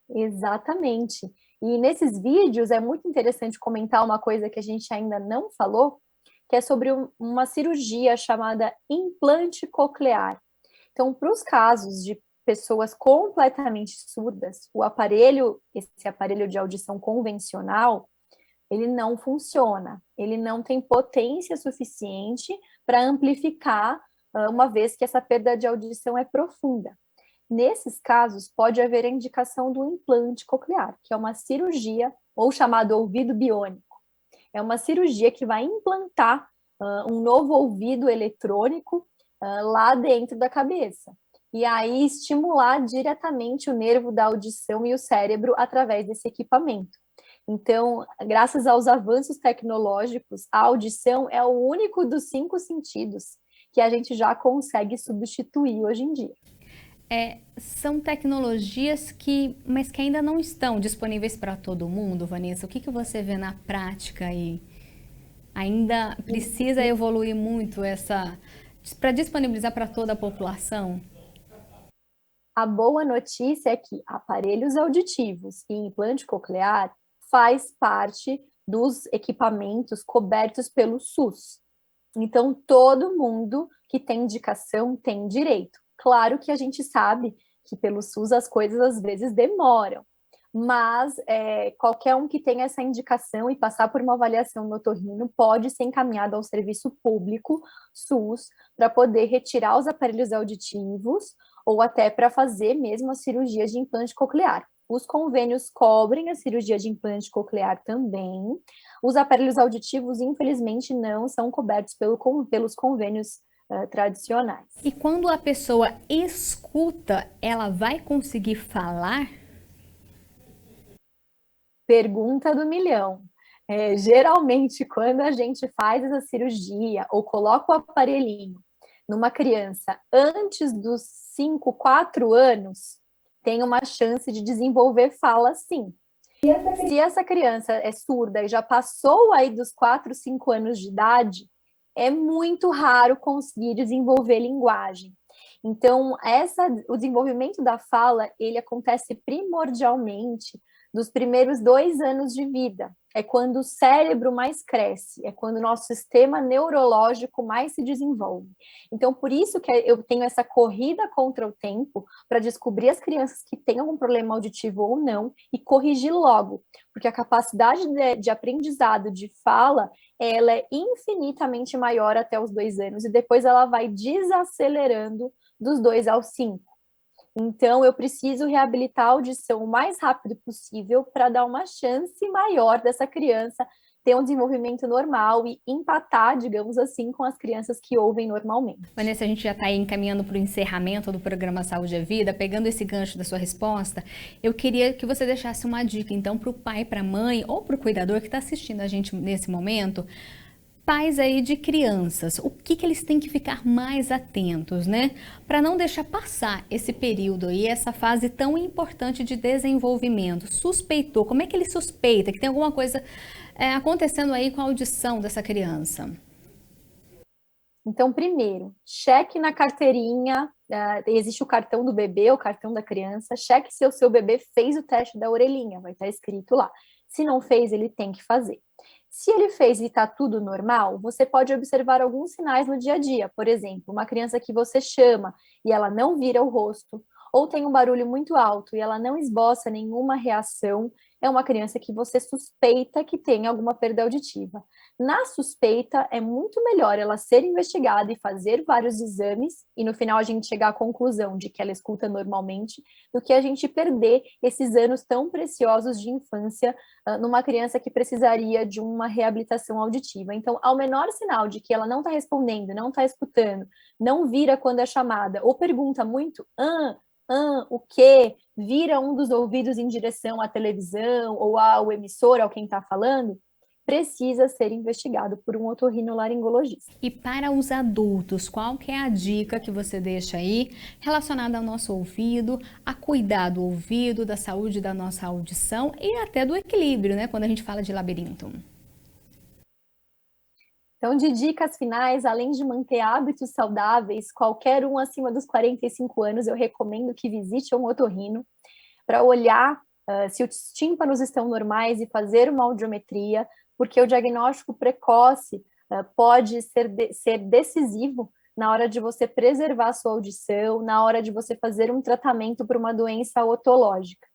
Exatamente. E nesses vídeos é muito interessante comentar uma coisa que a gente ainda não falou, que é sobre uma cirurgia chamada implante coclear. Então, para os casos de pessoas completamente surdas, o aparelho, esse aparelho de audição convencional, ele não funciona, ele não tem potência suficiente para amplificar, uma vez que essa perda de audição é profunda. Nesses casos, pode haver a indicação do implante coclear, que é uma cirurgia, ou chamado ouvido biônico. É uma cirurgia que vai implantar um novo ouvido eletrônico lá dentro da cabeça. E aí estimular diretamente o nervo da audição e o cérebro através desse equipamento. Então, graças aos avanços tecnológicos, a audição é o único dos 5 sentidos que a gente já consegue substituir hoje em dia. São tecnologias mas que ainda não estão disponíveis para todo mundo, Vanessa. O que você vê na prática aí? Ainda precisa evoluir muito para disponibilizar para toda a população? A boa notícia é que aparelhos auditivos e implante coclear faz parte dos equipamentos cobertos pelo SUS. Então, todo mundo que tem indicação tem direito. Claro que a gente sabe que pelo SUS as coisas às vezes demoram, mas qualquer um que tenha essa indicação e passar por uma avaliação no otorrino pode ser encaminhado ao serviço público SUS para poder retirar os aparelhos auditivos ou até para fazer mesmo as cirurgias de implante coclear. Os convênios cobrem a cirurgia de implante coclear também. Os aparelhos auditivos, infelizmente, não são cobertos pelos convênios tradicionais. E quando a pessoa escuta, ela vai conseguir falar? Pergunta do milhão. Geralmente, quando a gente faz essa cirurgia ou coloca o aparelhinho numa criança antes dos 4 anos, tem uma chance de desenvolver fala sim. Se essa criança é surda e já passou aí dos 4, 5 anos de idade, é muito raro conseguir desenvolver linguagem. Então, o desenvolvimento da fala, ele acontece primordialmente dos primeiros 2 anos de vida. É quando o cérebro mais cresce, é quando o nosso sistema neurológico mais se desenvolve. Então, por isso que eu tenho essa corrida contra o tempo para descobrir as crianças que têm algum problema auditivo ou não e corrigir logo, porque a capacidade de aprendizado de fala, ela é infinitamente maior até os 2 anos e depois ela vai desacelerando dos 2 aos 5. Então, eu preciso reabilitar a audição o mais rápido possível para dar uma chance maior dessa criança ter um desenvolvimento normal e empatar, digamos assim, com as crianças que ouvem normalmente. Vanessa, a gente já está aí encaminhando para o encerramento do programa Saúde é Vida. Pegando esse gancho da sua resposta, eu queria que você deixasse uma dica, então, para o pai, para a mãe ou para o cuidador que está assistindo a gente nesse momento. Pais aí de crianças, o que eles têm que ficar mais atentos, né? Para não deixar passar esse período aí, essa fase tão importante de desenvolvimento. Suspeitou, como é que ele suspeita que tem alguma coisa acontecendo aí com a audição dessa criança? Então, primeiro, cheque na carteirinha, existe o cartão do bebê, o cartão da criança, cheque se o seu bebê fez o teste da orelhinha, vai estar escrito lá. Se não fez, ele tem que fazer. Se ele fez e está tudo normal, você pode observar alguns sinais no dia a dia. Por exemplo, uma criança que você chama e ela não vira o rosto, ou tem um barulho muito alto e ela não esboça nenhuma reação, é uma criança que você suspeita que tem alguma perda auditiva. Na suspeita, é muito melhor ela ser investigada e fazer vários exames, e no final a gente chegar à conclusão de que ela escuta normalmente, do que a gente perder esses anos tão preciosos de infância numa criança que precisaria de uma reabilitação auditiva. Então, ao menor sinal de que ela não está respondendo, não está escutando, não vira quando é chamada, ou pergunta muito, o quê? Vira um dos ouvidos em direção à televisão ou ao emissor, ao quem está falando, precisa ser investigado por um otorrinolaringologista. E para os adultos, qual que é a dica que você deixa aí relacionada ao nosso ouvido, a cuidar do ouvido, da saúde da nossa audição e até do equilíbrio, né, quando a gente fala de labirinto? Então, de dicas finais, além de manter hábitos saudáveis, qualquer um acima dos 45 anos, eu recomendo que visite um otorrino para olhar se os tímpanos estão normais e fazer uma audiometria, porque o diagnóstico precoce pode ser decisivo na hora de você preservar a sua audição, na hora de você fazer um tratamento para uma doença otológica.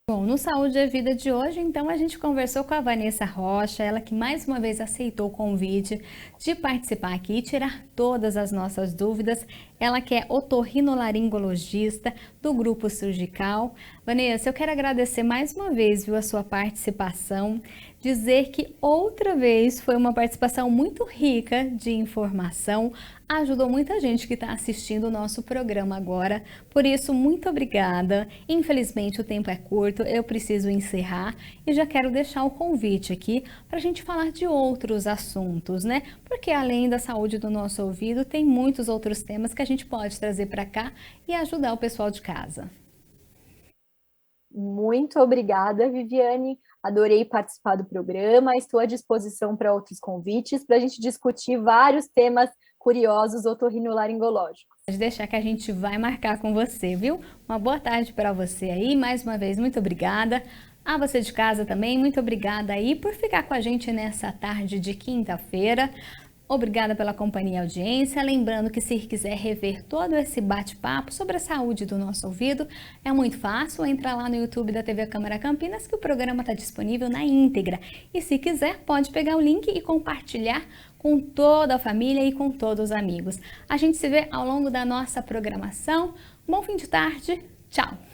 Bom, no Saúde é Vida de hoje, então a gente conversou com a Vanessa Rocha, ela que mais uma vez aceitou o convite de participar aqui e tirar todas as nossas dúvidas. Ela que é otorrinolaringologista do Grupo Surgical. Vanessa, eu quero agradecer mais uma vez, a sua participação, dizer que outra vez foi uma participação muito rica de informação, ajudou muita gente que está assistindo o nosso programa agora, por isso, muito obrigada. Infelizmente, o tempo é curto, eu preciso encerrar e já quero deixar o convite aqui para a gente falar de outros assuntos, né? Porque além da saúde do nosso ouvido, tem muitos outros temas que a gente pode trazer para cá e ajudar o pessoal de casa. Muito obrigada, Viviane. Adorei participar do programa. Estou à disposição para outros convites para a gente discutir vários temas curiosos otorrinolaringológicos. Pode deixar que a gente vai marcar com você, viu? Uma boa tarde para você aí. Mais uma vez, muito obrigada. A você de casa também, muito obrigada aí por ficar com a gente nessa tarde de quinta-feira. Obrigada pela companhia e audiência. Lembrando que se quiser rever todo esse bate-papo sobre a saúde do nosso ouvido, é muito fácil. Entra lá no YouTube da TV Câmara Campinas que o programa está disponível na íntegra. E se quiser, pode pegar o link e compartilhar com toda a família e com todos os amigos. A gente se vê ao longo da nossa programação. Bom fim de tarde. Tchau!